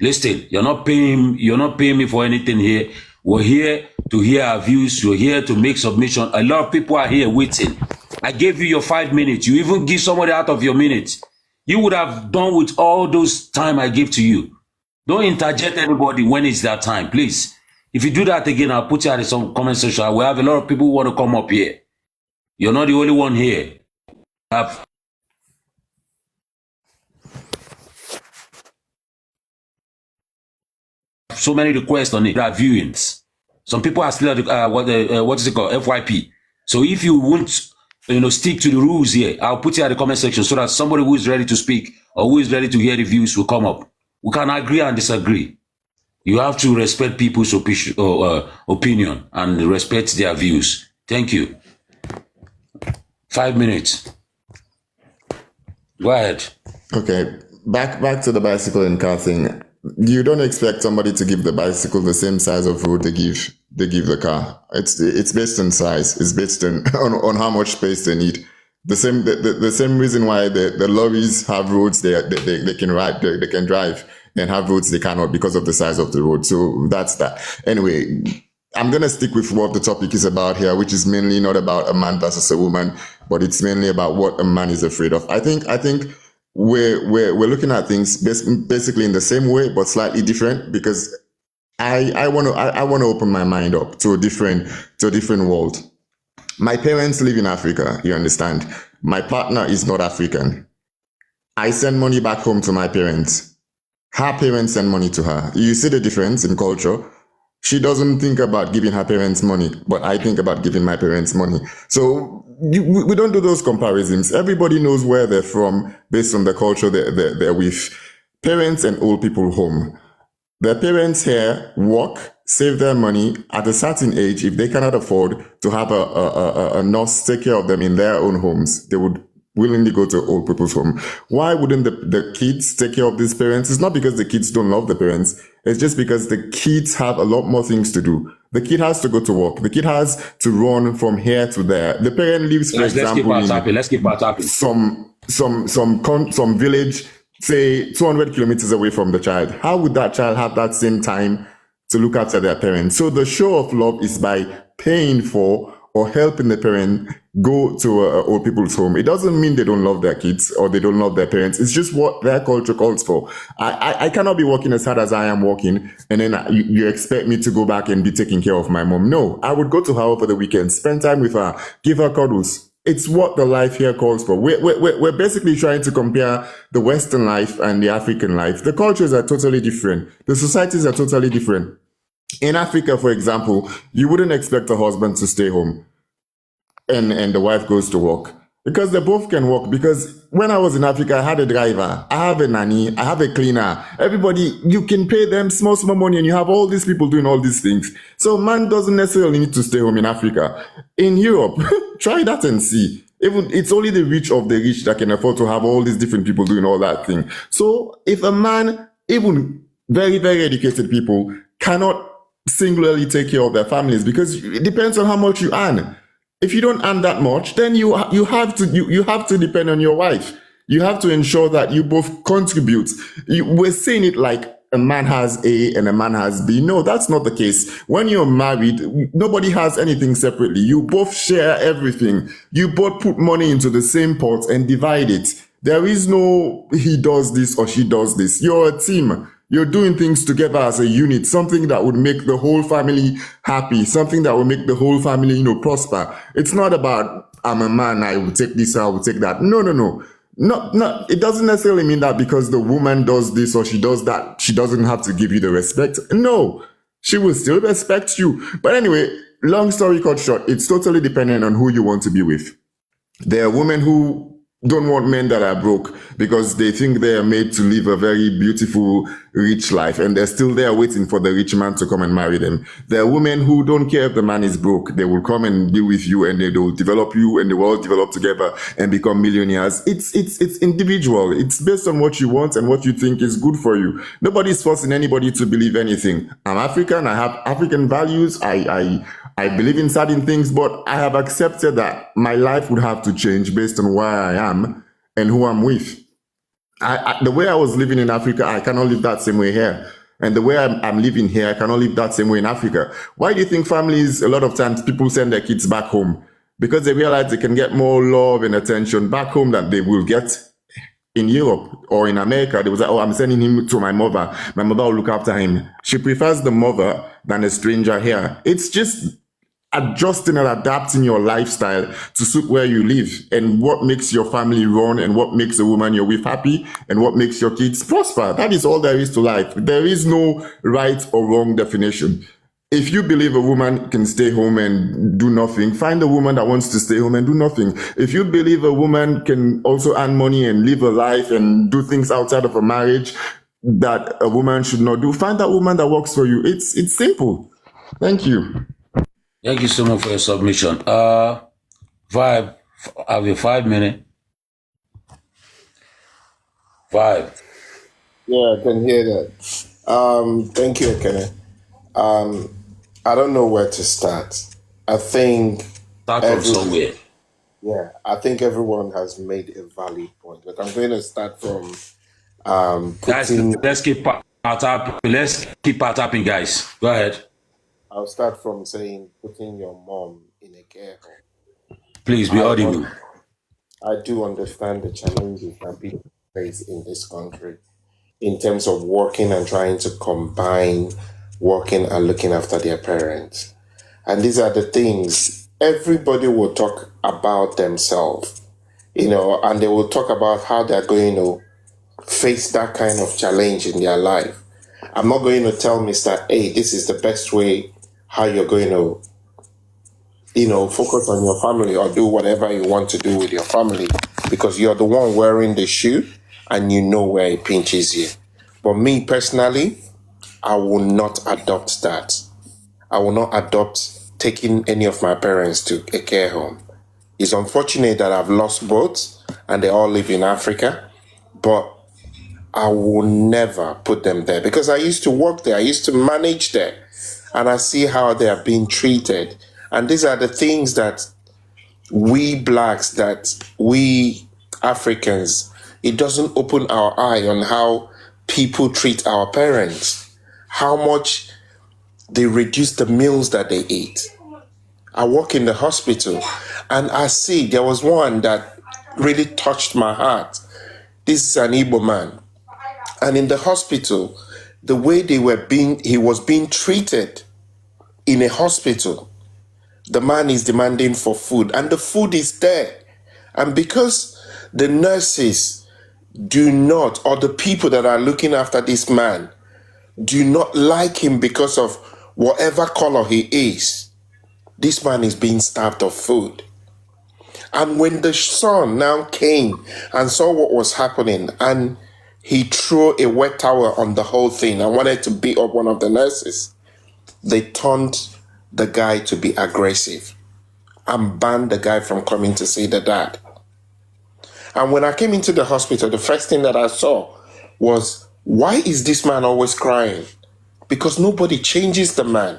Listen, you're not paying me for anything here. We're here to hear our views. We're here to make submission. A lot of people are here waiting. I gave you your 5 minutes. You even give somebody out of your minutes. You would have done with all those time I gave to you. Don't interject anybody when it's that time, please. If you do that again, I'll put you at some comment section. I will have a lot of people who want to come up here. You're not the only one here. So many requests on it. There are viewings. Some people are still at what is it called? FYP. So if you won't, stick to the rules here, I'll put you at the comment section so that somebody who is ready to speak or who is ready to hear the views will come up. We can agree and disagree. You have to respect people's opinion and respect their views. Thank you. 5 minutes. Go ahead. Okay, back to the bicycle and car thing. You don't expect somebody to give the bicycle the same size of road they give the car. It's based on size. It's based on how much space they need. The same reason why the lorries have roads they can ride, they can drive, and have roads they cannot because of the size of the road. So that's that. Anyway, I'm gonna stick with what the topic is about here, which is mainly not about a man versus a woman, but it's mainly about what a man is afraid of. I think we're looking at things basically in the same way, but slightly different, because I want to open my mind up to a different world. My parents live in Africa, you understand? My partner is not African. I send money back home to my parents. Her parents send money to her. You see the difference in culture? She doesn't think about giving her parents money, but I think about giving my parents money. So we don't do those comparisons. Everybody knows where they're from based on the culture they're with. Parents and old people home. Their parents here work, save their money at a certain age. If they cannot afford to have a nurse take care of them in their own homes, they would willingly go to old people's home. Why wouldn't the kids take care of these parents? It's not because the kids don't love the parents. It's just because the kids have a lot more things to do. The kid has to go to work. The kid has to run from here to there. The parent lives, for example, let's keep our topic. Some village, say 200 kilometers away from the child. How would that child have that same time to look after their parents? So the show of love is by paying for or helping the parent go to old people's home. It doesn't mean they don't love their kids or they don't love their parents. It's just what their culture calls for. I cannot be working as hard as I am working, and then you expect me to go back and be taking care of my mom. No, I would go to her over the weekend, spend time with her, give her cuddles. It's what the life here calls for. We're basically trying to compare the Western life and the African life. The cultures are totally different. The societies are totally different. In Africa, for example, you wouldn't expect a husband to stay home and the wife goes to work, because they both can work. Because when I was in Africa, I had a driver, I have a nanny, I have a cleaner. Everybody, you can pay them small money and you have all these people doing all these things. So man doesn't necessarily need to stay home in Africa. In Europe, try that and see. Even it's only the rich of the rich that can afford to have all these different people doing all that thing. So if a man, even very, very educated people, cannot singularly take care of their families, because it depends on how much you earn. If you don't earn that much, then you have to depend on your wife. You have to ensure that you both contribute. We're saying it like a man has A and a man has B. No, that's not the case. When you're married, nobody has anything separately. You both share everything. You both put money into the same pot and divide it. There is no he does this or she does this. You're a team. You're doing things together as a unit, something that would make the whole family happy, something that will make the whole family, prosper. It's not about, I'm a man, I will take this, I will take that. No. It doesn't necessarily mean that because the woman does this or she does that, she doesn't have to give you the respect. No, she will still respect you. But anyway, long story cut short, it's totally dependent on who you want to be with. There are women who don't want men that are broke because they think they are made to live a very beautiful, rich life, and they're still there waiting for the rich man to come and marry them. There are women who don't care if the man is broke. They will come and be with you, and they will develop you, and they will all develop together and become millionaires. It's individual. It's based on what you want and what you think is good for you. Nobody's forcing anybody to believe anything. I'm African. I have African values. I believe in certain things, but I have accepted that my life would have to change based on where I am and who I'm with. The way I was living in Africa, I cannot live that same way here. And the way I'm living here, I cannot live that same way in Africa. Why do you think families, a lot of times people send their kids back home? Because they realize they can get more love and attention back home than they will get in Europe or in America. They was like, oh, I'm sending him to my mother. My mother will look after him. She prefers the mother than a stranger here. It's just adjusting and adapting your lifestyle to suit where you live and what makes your family run and what makes the woman you're with happy and what makes your kids prosper. That is all there is to life. There is no right or wrong definition. If you believe a woman can stay home and do nothing, find a woman that wants to stay home and do nothing. If you believe a woman can also earn money and live a life and do things outside of a marriage that a woman should not do, find that woman that works for you. It's simple. Thank you. Thank you so much for your submission. Vibe, have you 5 minutes? Vibe. Yeah, I can hear that. Thank you, Ekene. I don't know where to start. I think Start from somewhere. Yeah, I think everyone has made a valid point. But I'm going to start from Guys, let's keep part tapping, guys. Go ahead. I'll start from saying putting your mom in a care home. Please be audible. I do understand the challenges that people face in this country in terms of working and trying to combine working and looking after their parents. And these are the things everybody will talk about themselves, and they will talk about how they're going to face that kind of challenge in their life. I'm not going to tell Mr. A, this is the best way how you're going to, focus on your family or do whatever you want to do with your family because you're the one wearing the shoe and you know where it pinches you. But me personally, I will not adopt that. I will not adopt taking any of my parents to a care home. It's unfortunate that I've lost both and they all live in Africa, but I will never put them there because I used to work there. I used to manage there. And I see how they are being treated. And these are the things that we blacks, that we Africans, it doesn't open our eye on how people treat our parents, how much they reduce the meals that they eat. I work in the hospital and I see there was one that really touched my heart. This is an Igbo man. And in the hospital, the way he was being treated in a hospital, the man is demanding for food and the food is there. And because the nurses do not, or the people that are looking after this man, do not like him because of whatever color he is, this man is being starved of food. And when the son now came and saw what was happening and he threw a wet towel on the whole thing and wanted to beat up one of the nurses, they turned the guy to be aggressive and banned the guy from coming to see the dad. And when I came into the hospital, the first thing that I saw was, why is this man always crying? Because nobody changes the man.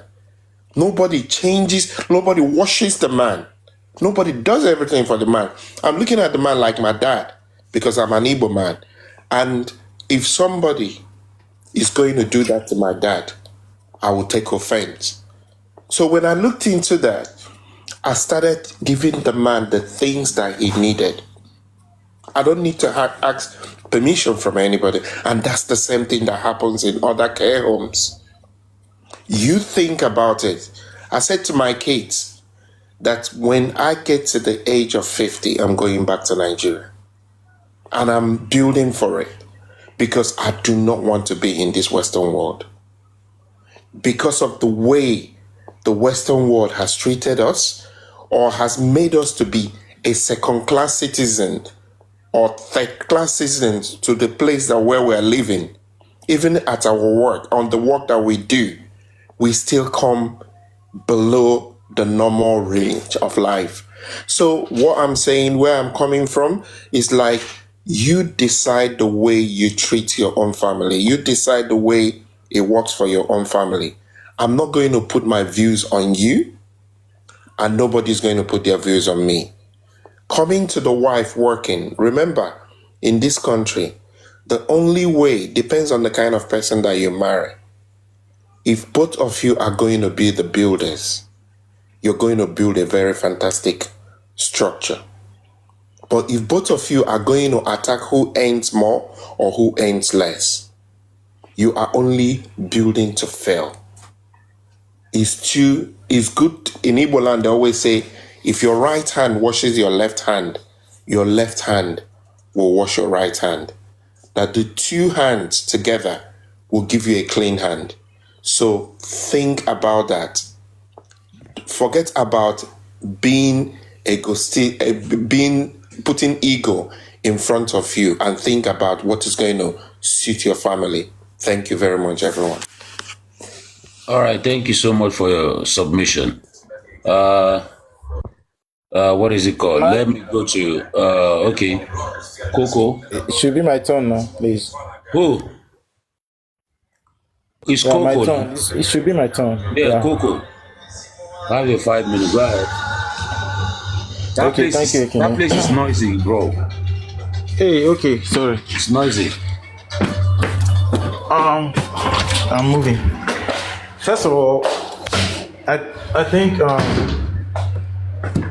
Nobody washes the man. Nobody does everything for the man. I'm looking at the man like my dad because I'm an Igbo man. And if somebody is going to do that to my dad, I will take offense. So when I looked into that, I started giving the man the things that he needed. I don't need to ask permission from anybody. And that's the same thing that happens in other care homes. You think about it. I said to my kids that when I get to the age of 50, I'm going back to Nigeria. And I'm building for it because I do not want to be in this Western world. Because of the way the Western world has treated us or has made us to be a second-class citizen or third-class citizens to the place that where we're living, even at our work, on the work that we do, we still come below the normal range of life. So what I'm saying, where I'm coming from, is like you decide the way you treat your own family. You decide the way it works for your own family. I'm not going to put my views on you, and nobody's going to put their views on me. Coming to the wife working, remember, in this country, the only way depends on the kind of person that you marry. If both of you are going to be the builders, you're going to build a very fantastic structure. But if both of you are going to attack who earns more or who earns less, you are only building to fail. It's good in Igbo land, they always say, if your right hand washes your left hand will wash your right hand. That the two hands together will give you a clean hand. So think about that. Forget about putting ego in front of you, and think about what is going to suit your family. Thank you very much, everyone. All right, thank you so much for your submission. What is it called? Let me go to okay, Coco. It should be my turn now, please. Who? It's Yeah, Coco. my turn. It should be my turn. Yeah, Coco. Have your 5 minutes. Go ahead. That place is noisy, bro. Hey, okay, sorry. It's noisy. I'm moving. First of all, I think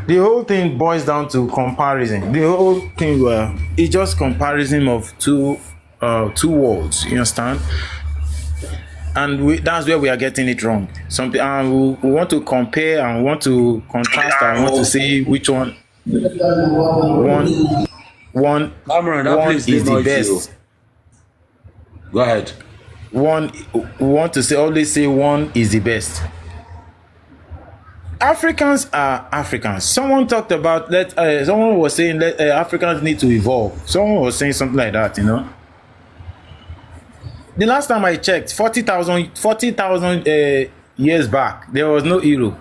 the whole thing boils down to comparison. The whole thing it's just comparison of two worlds. You understand? And that's where we are getting it wrong. Something we want to compare and want to contrast and want to see which one is the best. Go ahead. We want to always say one is the best. Africans are Africans. Someone talked about someone was saying that Africans need to evolve. Someone was saying something like that, you know. The last time I checked, 40,000 years back, there was no euro.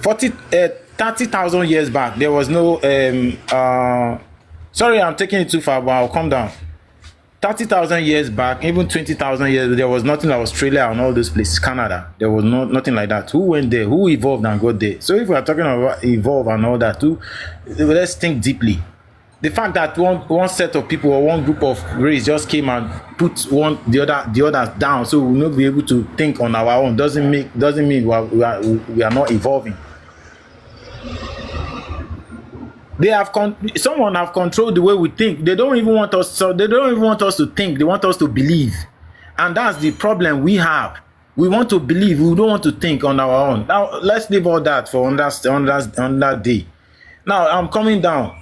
30,000 years back, there was no sorry, I'm taking it too far, but I'll come down. 30,000 years back, even 20,000 years, there was nothing like Australia and all those places, Canada. There was nothing like that. Who went there? Who evolved and got there? So if we are talking about evolve and all that too, let's think deeply. The fact that one set of people or one group of race just came and put the others down, so we'll not be able to think on our own, doesn't mean we are not evolving. Someone have controlled the way we think. They don't even want us to think. They want us to believe, and that's the problem we have. We want to believe. We don't want to think on our own. Now let's leave all that for on that day. Now I'm coming down.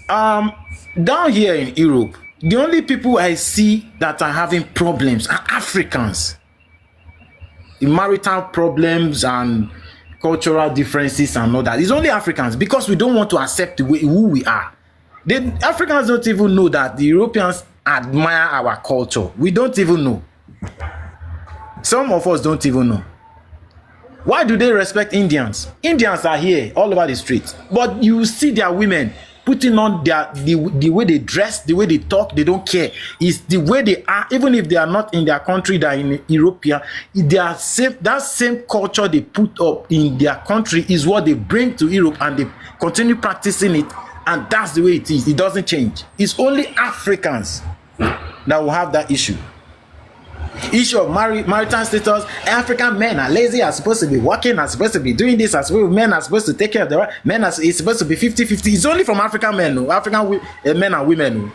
Down here in Europe, the only people I see that are having problems are Africans. Marital problems and cultural differences and all that. It's only Africans, because we don't want to accept who we are. The Africans don't even know that the Europeans admire our culture. We don't even know. Some of us don't even know. Why do they respect Indians? Indians are here all over the streets, but you see their women putting on the way they dress, the way they talk. They don't care. It's the way they are. Even if they are not in their country, they are in European, that same culture they put up in their country is what they bring to Europe, and they continue practicing it, and that's the way it is. It doesn't change. It's only Africans that will have that issue. Issue of maritime status. African men are lazy, are supposed to be working, are supposed to be doing this, as well. Men are supposed to take care of the men. It's supposed to be 50-50. It's only from African men, no? African men and women. No?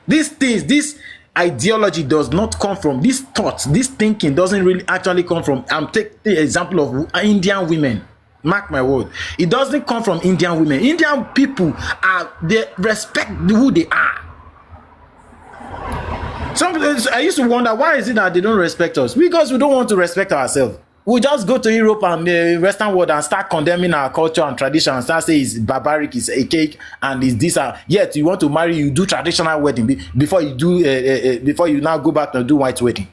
These things, this ideology does not come from these thoughts. This thinking doesn't really actually come from. I'm taking the example of Indian women. Mark my word. It doesn't come from Indian women. Indian people they respect who they are. I used to wonder, why is it that they don't respect us? Because we don't want to respect ourselves. We just go to Europe and the Western world and start condemning our culture and tradition and start saying it's barbaric, it's a cake, and it's this. Yet you want to marry, you do traditional wedding before you do before you now go back and do white wedding,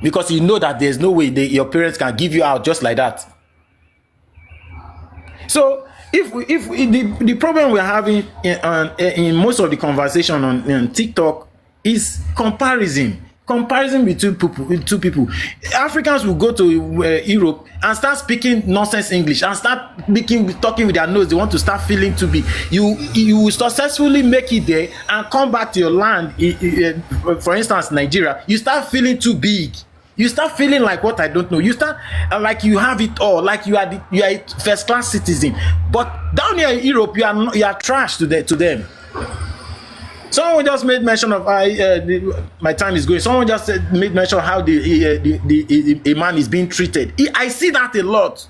because you know that there's no way your parents can give you out just like that. So if the problem we're having in most of the conversation on TikTok is comparison between two people. Africans will go to Europe and start speaking nonsense English and start talking with their nose. They want to start feeling to be. You will successfully make it there and come back to your land. For instance, Nigeria, you start feeling too big. You start feeling like what I don't know. You start like you have it all, like you are a first class citizen. But down here in Europe, you are trash to them. Someone just made mention of my time is going. Someone just made mention of how a man is being treated. I see that a lot.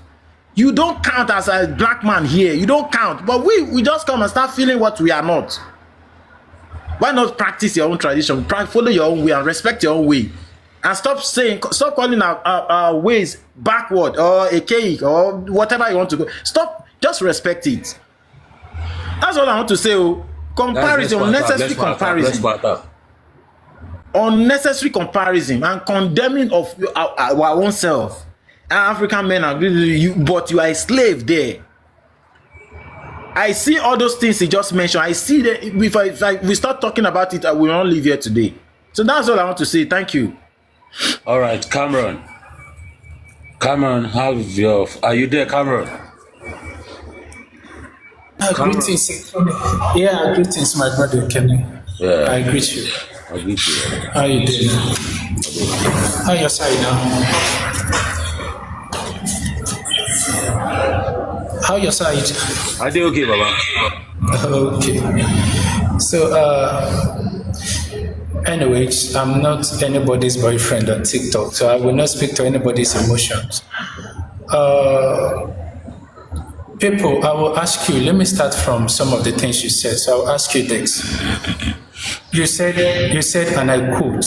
You don't count as a black man here. You don't count. But we just come and start feeling what we are not. Why not practice your own tradition? Follow your own way and respect your own way. And stop calling our ways backward or archaic or whatever you want to go. Stop. Just respect it. That's all I want to say. Comparison, unnecessary comparison, unnecessary comparison, and condemning of our own self. African men agree with you, but you are a slave there. I see all those things he just mentioned. I see that if we start talking about it, we won't leave here today. So that's all I want to say. Thank you. All right, Cameron. Cameron, are you there, Cameron? Greetings. Yeah, greetings, my brother Kenny. Yeah. I greet you. I greet you. How you doing? How your side now? How your side? I do okay, Baba. Okay. So, anyways, I'm not anybody's boyfriend on TikTok, so I will not speak to anybody's emotions. People, I will ask you, let me start from some of the things you said. So I'll ask you this. You said, and I quote,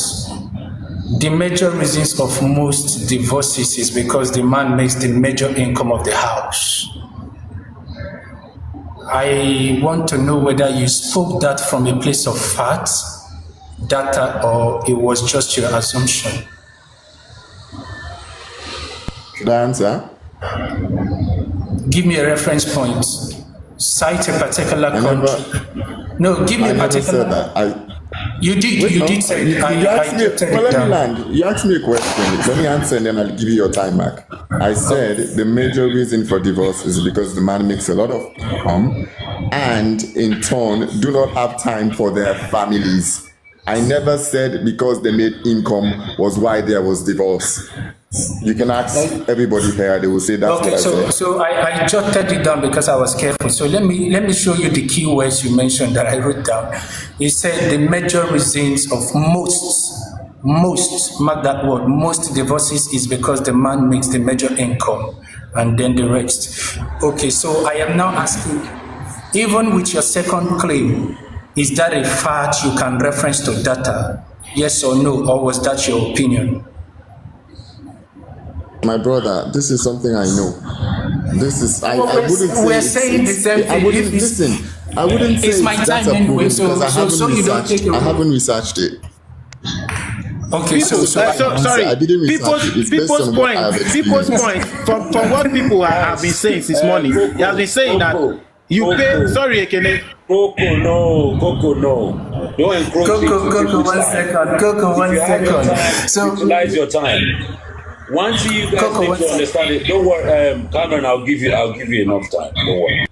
the major reasons of most divorces is because the man makes the major income of the house. I want to know whether you spoke that from a place of fact, data, or it was just your assumption. Should I answer? Give me a reference point. Cite a particular country. No, give me a particular. You did say it. Let me land. You asked me a question. Let me answer and then I'll give you your time back. I said the major reason for divorce is because the man makes a lot of income and in turn do not have time for their families. I never said because they made income was why there was divorce. You can ask everybody here; they will say that's what I said. So I jotted it down because I was careful. So let me show you the key words you mentioned that I wrote down. You said the major reasons of most, mark that word, most divorces is because the man makes the major income, and then the rest. Okay, so I am now asking, even with your second claim, is that a fact you can reference to data? Yes or no, or was that your opinion? My brother, this is something I know. This is I wouldn't say we're saying the same thing. I wouldn't listen. I wouldn't say it's my time anyway, so I haven't researched it. Okay, sorry. I didn't research it. People's point. From what people have been saying since morning, he has been saying that you pay. Sorry, Ekene. Coco, no. Don't encroach. Coco, 1 second. Coco, 1 second. So utilize your time. Once you guys need to understand it, don't worry, Cameron. I'll give you enough time. Don't worry.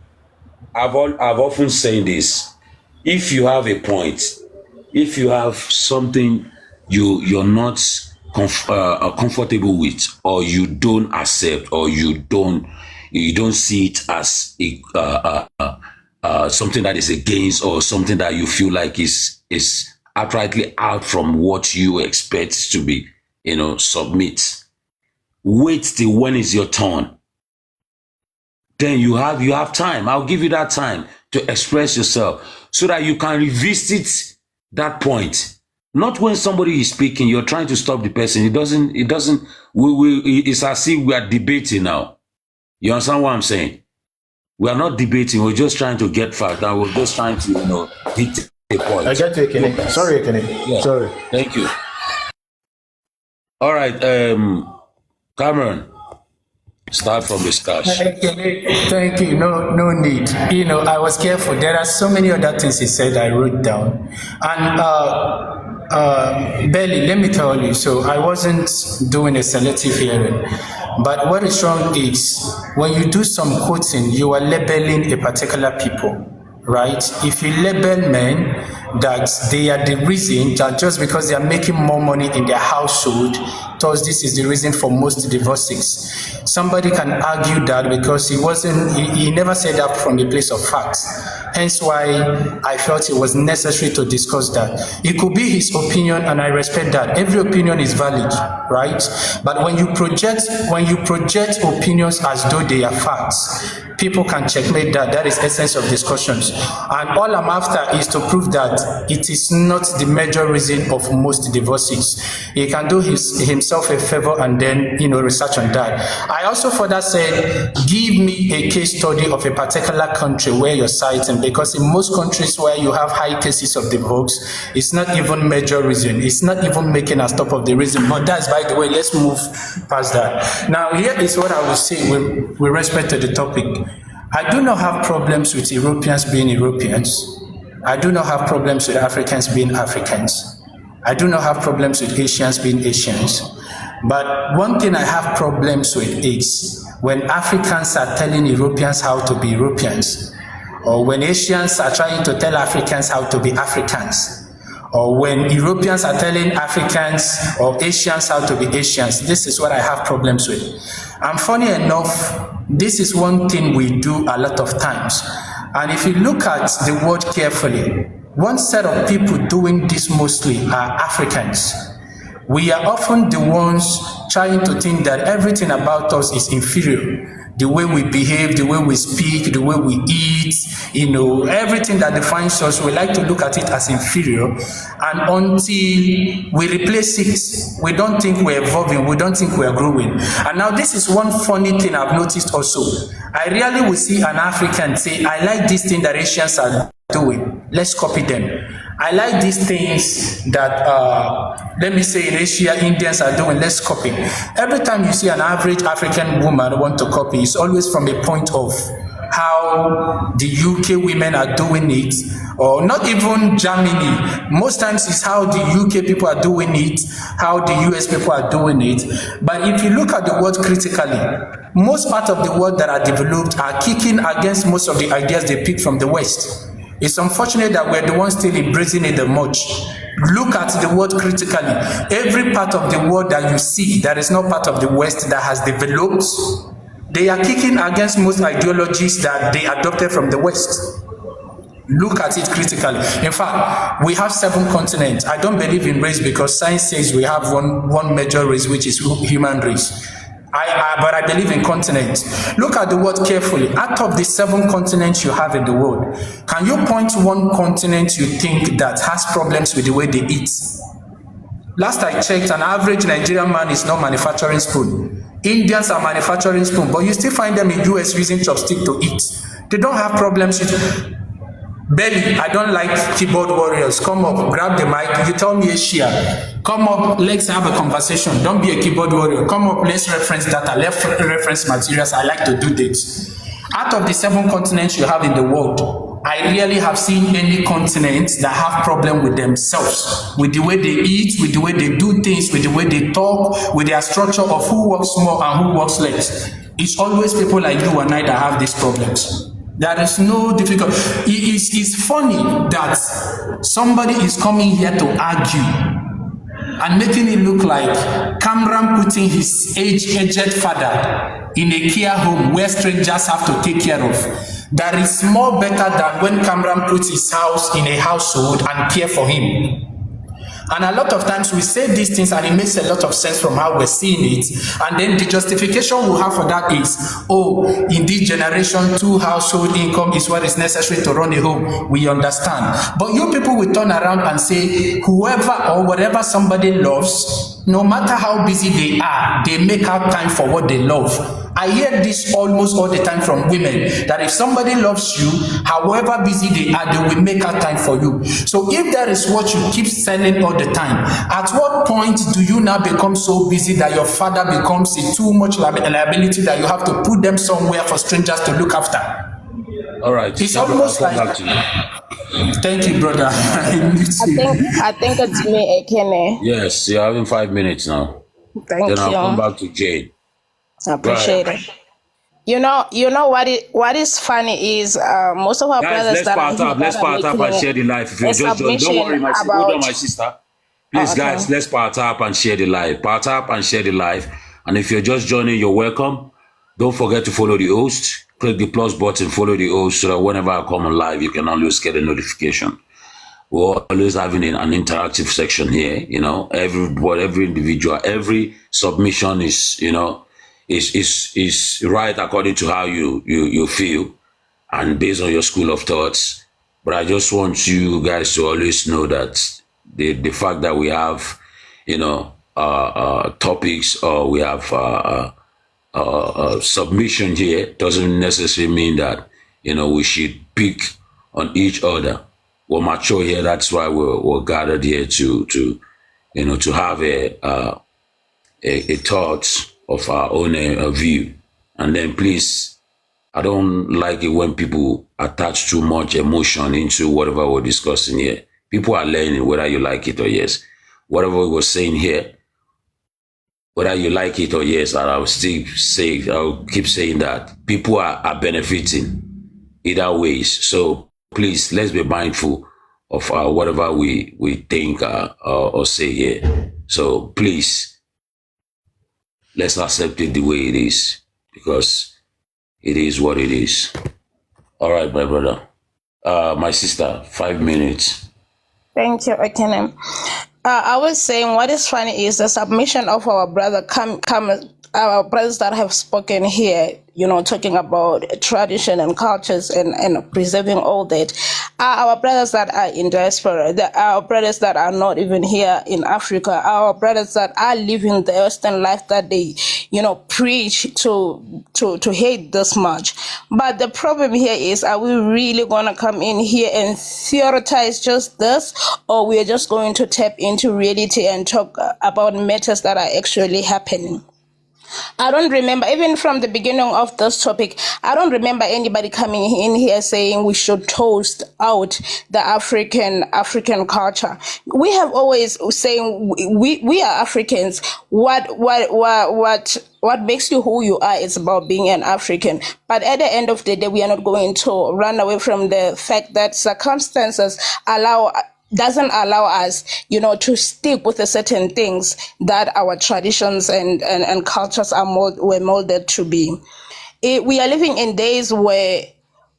I've often said this. If you have a point, if you have something you're not comfortable with, or you don't accept, or you don't see it as something that is against, or something that you feel like is outrightly out from what you expect to be, submit. Wait till when is your turn. Then you have time. I'll give you that time to express yourself so that you can revisit that point Not when somebody is speaking, you're trying to stop the person. It doesn't, it's as if we are debating now. You understand what I'm saying? We are not debating. We're just trying to get fact. And we're just trying to, hit a point. I get you, Ekene. Sorry, Ekene. Yeah. Sorry. Thank you. All right, Cameron, start from the scratch. Thank you. No need. I was careful. There are so many other things he said I wrote down. And Belly, let me tell you, so I wasn't doing a selective hearing. But what is wrong is when you do some quoting, you are labeling a particular people. Right? If you label men that they are the reason that just because they are making more money in their household, thus this is the reason for most divorces. Somebody can argue that because he never said that from the place of facts. Hence why I felt it was necessary to discuss that. It could be his opinion, and I respect that. Every opinion is valid, right? But when you project opinions as though they are facts, people can checkmate that. That is essence of discussions. And all I'm after is to prove that it is not the major reason of most divorces. He can do himself a favor and then, research on that. I also further said, give me a case study of a particular country where you're citing, because in most countries where you have high cases of divorce, it's not even major reason. It's not even making a stop of the reason. But that's, by the way, let's move past that. Now, here is what I will say with respect to the topic. I do not have problems with Europeans being Europeans. I do not have problems with Africans being Africans. I do not have problems with Asians being Asians. But one thing I have problems with is when Africans are telling Europeans how to be Europeans, or when Asians are trying to tell Africans how to be Africans, or when Europeans are telling Africans or Asians how to be Asians. This is what I have problems with. And funny enough, this is one thing we do a lot of times. And if you look at the word carefully, one set of people doing this mostly are Africans. We are often the ones trying to think that everything about us is inferior. The way we behave, the way we speak, the way we eat, everything that defines us, we like to look at it as inferior. And until we replace it, we don't think we're evolving, we don't think we're growing. And now this is one funny thing I've noticed also. I rarely will see an African say, I like this thing that Asians are doing, let's copy them. I like these things that, let me say in Asia, Indians are doing, let's copy. Every time you see an average African woman want to copy, it's always from a point of how the UK women are doing it, or not even Germany. Most times it's how the UK people are doing it, how the US people are doing it. But if you look at the world critically, most part of the world that are developed are kicking against most of the ideas they pick from the West. It's unfortunate that we're the ones still embracing it the much. Look at the world critically. Every part of the world that you see that is not part of the West that has developed, they are kicking against most ideologies that they adopted from the West. Look at it critically. In fact, we have 7 continents. I don't believe in race because science says we have one major race, which is human race. But I believe in continents. Look at the word carefully. Out of the 7 continents you have in the world, can you point to one continent you think that has problems with the way they eat? Last I checked, an average Nigerian man is not manufacturing spoon. Indians are manufacturing spoon, but you still find them in US using chopstick to eat. They don't have problems with Belly. I don't like keyboard warriors. Come up, grab the mic. You tell me Asia. Come up, let's have a conversation. Don't be a keyboard warrior. Come up, let's reference data, let's reference materials. I like to do this. Out of the 7 continents you have in the world, I rarely have seen any continent that have problem with themselves, with the way they eat, with the way they do things, with the way they talk, with their structure of who works more and who works less. It's always people like you and I that have these problems. There is no difficulty. It's funny that somebody is coming here to argue and making it look like Cameron putting his aged father in a care home where strangers have to take care of. That is more better than when Cameron puts his house in a household and care for him. And a lot of times we say these things and it makes a lot of sense from how we're seeing it. And then the justification we have for that is, oh, in this generation, 2 household income is what is necessary to run a home. We understand. But you people will turn around and say, whoever or whatever somebody loves, no matter how busy they are, they make out time for what they love. I hear this almost all the time from women, that if somebody loves you, however busy they are, they will make out time for you. So if that is what you keep selling all the time, at what point do you now become so busy that your father becomes a too much liability that you have to put them somewhere for strangers to look after? All right. It's almost like... Thank you, brother. I think it's me, Ekene. Yes, you're having 5 minutes now. Thank then I'll you. come back to Jade. I appreciate it. You know what is funny is most of our brothers that are here, let's part up and share the life. If you're just don't worry, hold on, my sister. Please, guys, let's part up and share the life. Part up and share the life. And if you're just joining, you're welcome. Don't forget to follow the host. Click the plus button, follow the host, so that whenever I come on live, you can always get a notification. We're always having an interactive section here. You know, every individual, every submission is, you know, is right according to how you feel and based on your school of thoughts. But I just want you guys to always know that the fact that we have, you know, topics or we have submission here doesn't necessarily mean that, you know, we should pick on each other. We're mature here. That's why we're gathered here to you know, to have a thought of our own view. And then please, I don't like it when people attach too much emotion into whatever we're discussing here. People are learning whether you like it or yes. Whatever we were saying here, whether you like it or yes, and I'll keep saying that people are benefiting either ways. So please, let's be mindful of whatever we think or say here. So please, let's accept it the way it is, because it is what it is. All right, my brother. My sister, 5 minutes. Thank you, Ekene. I was saying what is funny is the submission of our brother our brothers that have spoken here, you know, talking about tradition and cultures and preserving all that, are our brothers that are in diaspora, our brothers that are not even here in Africa, our brothers that are living the Western life that they, you know, preach to hate this much. But the problem here is, are we really going to come in here and theorize just this, or we're just going to tap into reality and talk about matters that are actually happening? I don't remember, even from the beginning of this topic, I don't remember anybody coming in here saying we should toast out the African culture. We have always saying we are Africans. What makes you who you are is about being an African. But at the end of the day, we are not going to run away from the fact that circumstances doesn't allow us, you know, to stick with the certain things that our traditions and cultures were molded to be. We are living in days where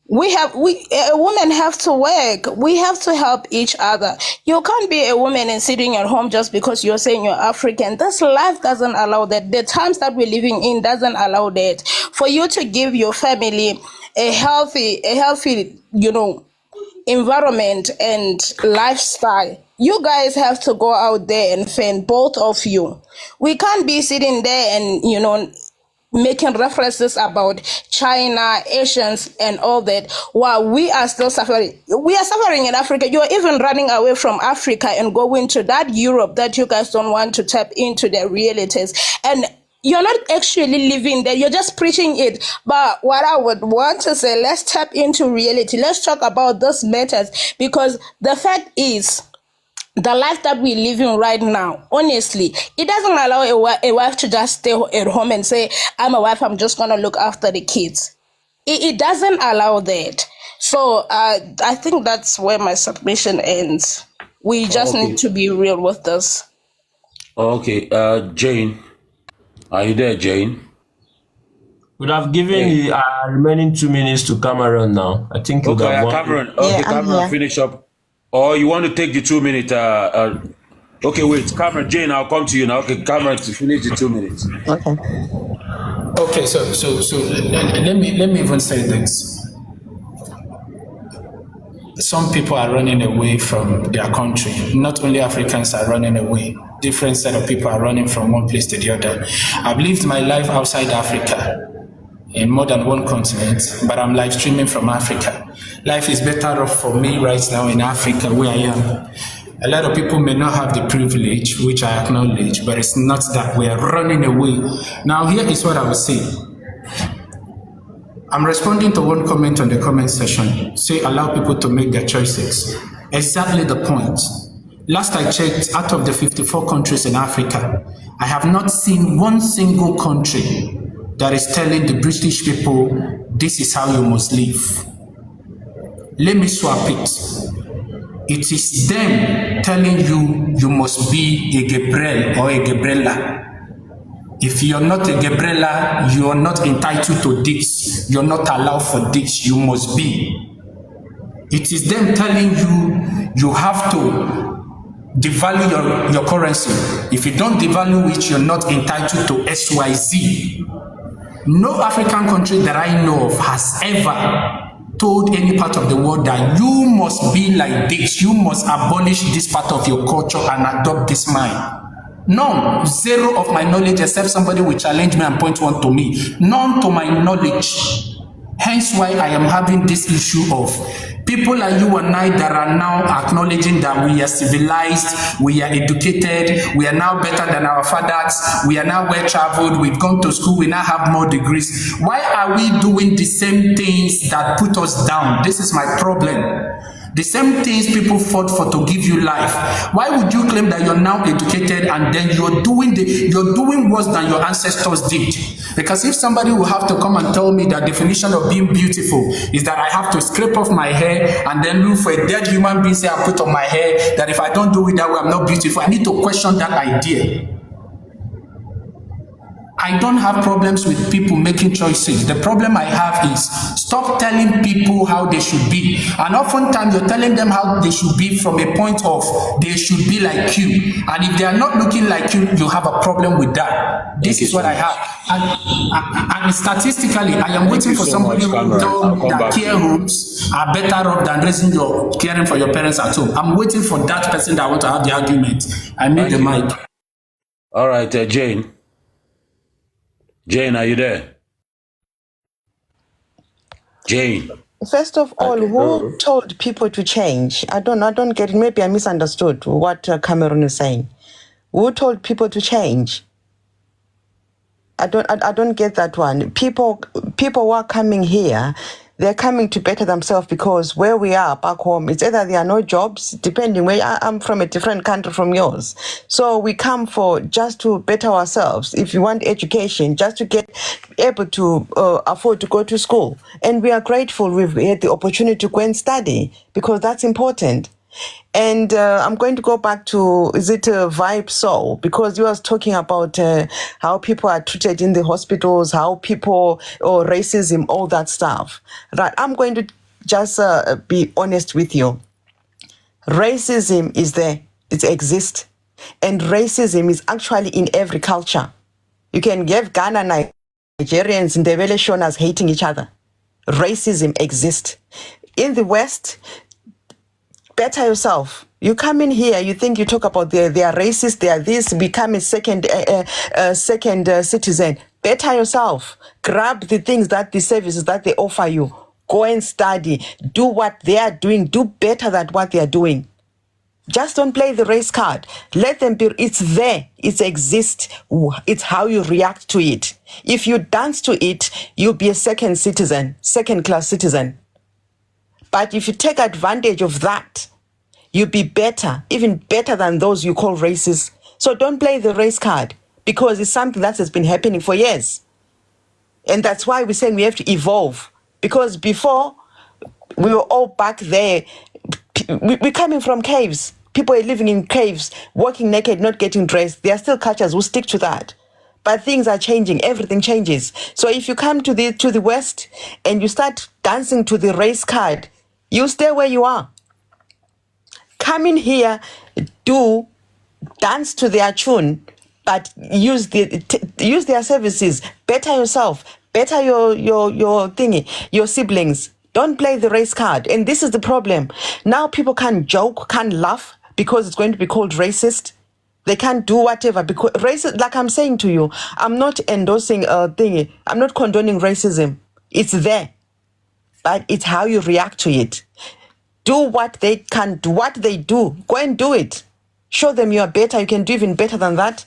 women have to work. We have to help each other. You can't be a woman and sitting at home just because you're saying you're African. This life doesn't allow that. The times that we're living in doesn't allow that. For you to give your family a healthy, you know, environment and lifestyle, you guys have to go out there and fend, both of you. We can't be sitting there and, you know, making references about China, Asians, and all that, while we are still suffering. We are suffering in Africa. You're even running away from Africa and going to that Europe that you guys don't want to tap into their realities. And you're not actually living there. You're just preaching it. But what I would want to say, let's tap into reality. Let's talk about those matters, because the fact is, the life that we're living right now, honestly, it doesn't allow a wife to just stay at home and say, I'm a wife, I'm just going to look after the kids. It doesn't allow that. So I think that's where my submission ends. We just need to be real with this. Okay, Jane. Are you there, Jane? Would have given the remaining 2 minutes to Cameron now. I think Cameron. Okay, Cameron, finish up. Or you want to take the 2 minute? Okay, wait, Cameron, Jane, I'll come to you now. Okay, Cameron, to finish the 2 minutes. Okay. Okay, so let me even say this. Some people are running away from their country. Not only Africans are running away. Different set of people are running from one place to the other. I've lived my life outside Africa in more than one continent, but I'm live streaming from Africa. Life is better off for me right now in Africa where I am. A lot of people may not have the privilege, which I acknowledge, but it's not that we are running away. Now, here is what I would say. I'm responding to one comment on the comment section. Say allow people to make their choices. Exactly the point. Last I checked, out of the 54 countries in Africa, I have not seen one single country that is telling the British people, this is how you must live. Let me swap it. It is them telling you, you must be a Gabriel or a Gabriela. If you're not a Gabriela, you're not entitled to this. You're not allowed for this. You must be. It is them telling you, you have to devalue your currency. If you don't devalue it, you're not entitled to XYZ. No African country that I know of has ever told any part of the world that you must be like this. You must abolish this part of your culture and adopt this mind. None. Zero of my knowledge, except somebody will challenge me and point one to me. None to my knowledge. Hence why I am having this issue of people like you and I that are now acknowledging that we are civilized, we are educated, we are now better than our fathers, we are now well traveled, we've gone to school, we now have more degrees. Why are we doing the same things that put us down? This is my problem. The same things people fought for to give you life. Why would you claim that you're now educated and then you're doing worse than your ancestors did? Because if somebody will have to come and tell me that definition of being beautiful is that I have to scrape off my hair and then look for a dead human being say I put on my hair, that if I don't do it that way I'm not beautiful, I need to question that idea. I don't have problems with people making choices. The problem I have is stop telling people how they should be. And oftentimes you're telling them how they should be from a point of they should be like you. And if they are not looking like you, you have a problem with that. This is what I have. And statistically, I am waiting for somebody who will tell me that care homes are better off than caring for your parents at home. I'm waiting for that person that I want to have the argument. I made the mic. All right, Jane. Jane, are you there? Jane. First of all, who told people to change? I don't get it. Maybe I misunderstood what Cameron is saying. Who told people to change? I don't get that one. People who are coming here, they're coming to better themselves because where we are back home, it's either there are no jobs, depending where I'm from a different country from yours. So we come for just to better ourselves. If you want education, just to get able to afford to go to school. And we are grateful we've had the opportunity to go and study because that's important. And I'm going to go back to, is it Vibe Soul? Because you was talking about how people are treated in the hospitals, how people, or racism, all that stuff. Right, I'm going to just be honest with you. Racism is there, it exists. And racism is actually in every culture. You can give Ghana, Nigerians, and Ndebele Shonas hating each other. Racism exists. In the West, better yourself. You come in here, you think you talk about they are racist, they are this, become a second citizen. Better yourself. Grab the things the services that they offer you. Go and study. Do what they are doing. Do better than what they are doing. Just don't play the race card. Let them be. It's there. It exists. It's how you react to it. If you dance to it, you'll be a second-class citizen. But if you take advantage of that, you'll be better, even better than those you call racist. So don't play the race card because it's something that has been happening for years. And that's why we're saying we have to evolve. Because before, we were all back there. We're coming from caves. People are living in caves, walking naked, not getting dressed. There are still cultures who stick to that. But things are changing. Everything changes. So if you come to the West and you start dancing to the race card, you stay where you are. Come in here, do dance to their tune, but use their services. Better yourself. Better your thingy, your siblings. Don't play the race card. And this is the problem. Now people can't joke, can't laugh because it's going to be called racist. They can't do whatever because racist. Like I'm saying to you, I'm not endorsing a thingy. I'm not condoning racism. It's there, but it's how you react to it. Do what they can do, what they do. Go and do it. Show them you are better. You can do even better than that.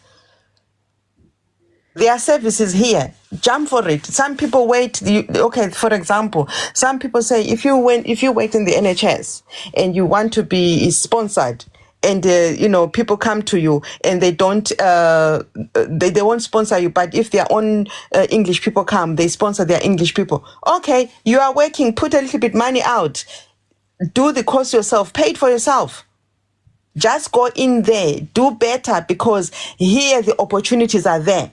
There are services here. Jump for it. Some people wait. Okay, for example, some people say if you work in the NHS and you want to be sponsored, and people come to you and they don't, they won't sponsor you. But if their own English people come, they sponsor their English people. Okay, you are working. Put a little bit money out. Do the course yourself. Pay it for yourself. Just go in there. Do better because here the opportunities are there.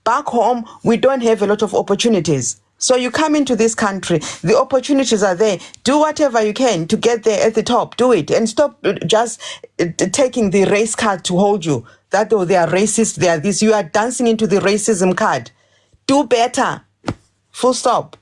Back home, we don't have a lot of opportunities. So you come into this country, the opportunities are there. Do whatever you can to get there at the top. Do it and stop just taking the race card to hold you. That they are racist, they are this. You are dancing into the racism card. Do better. Full stop.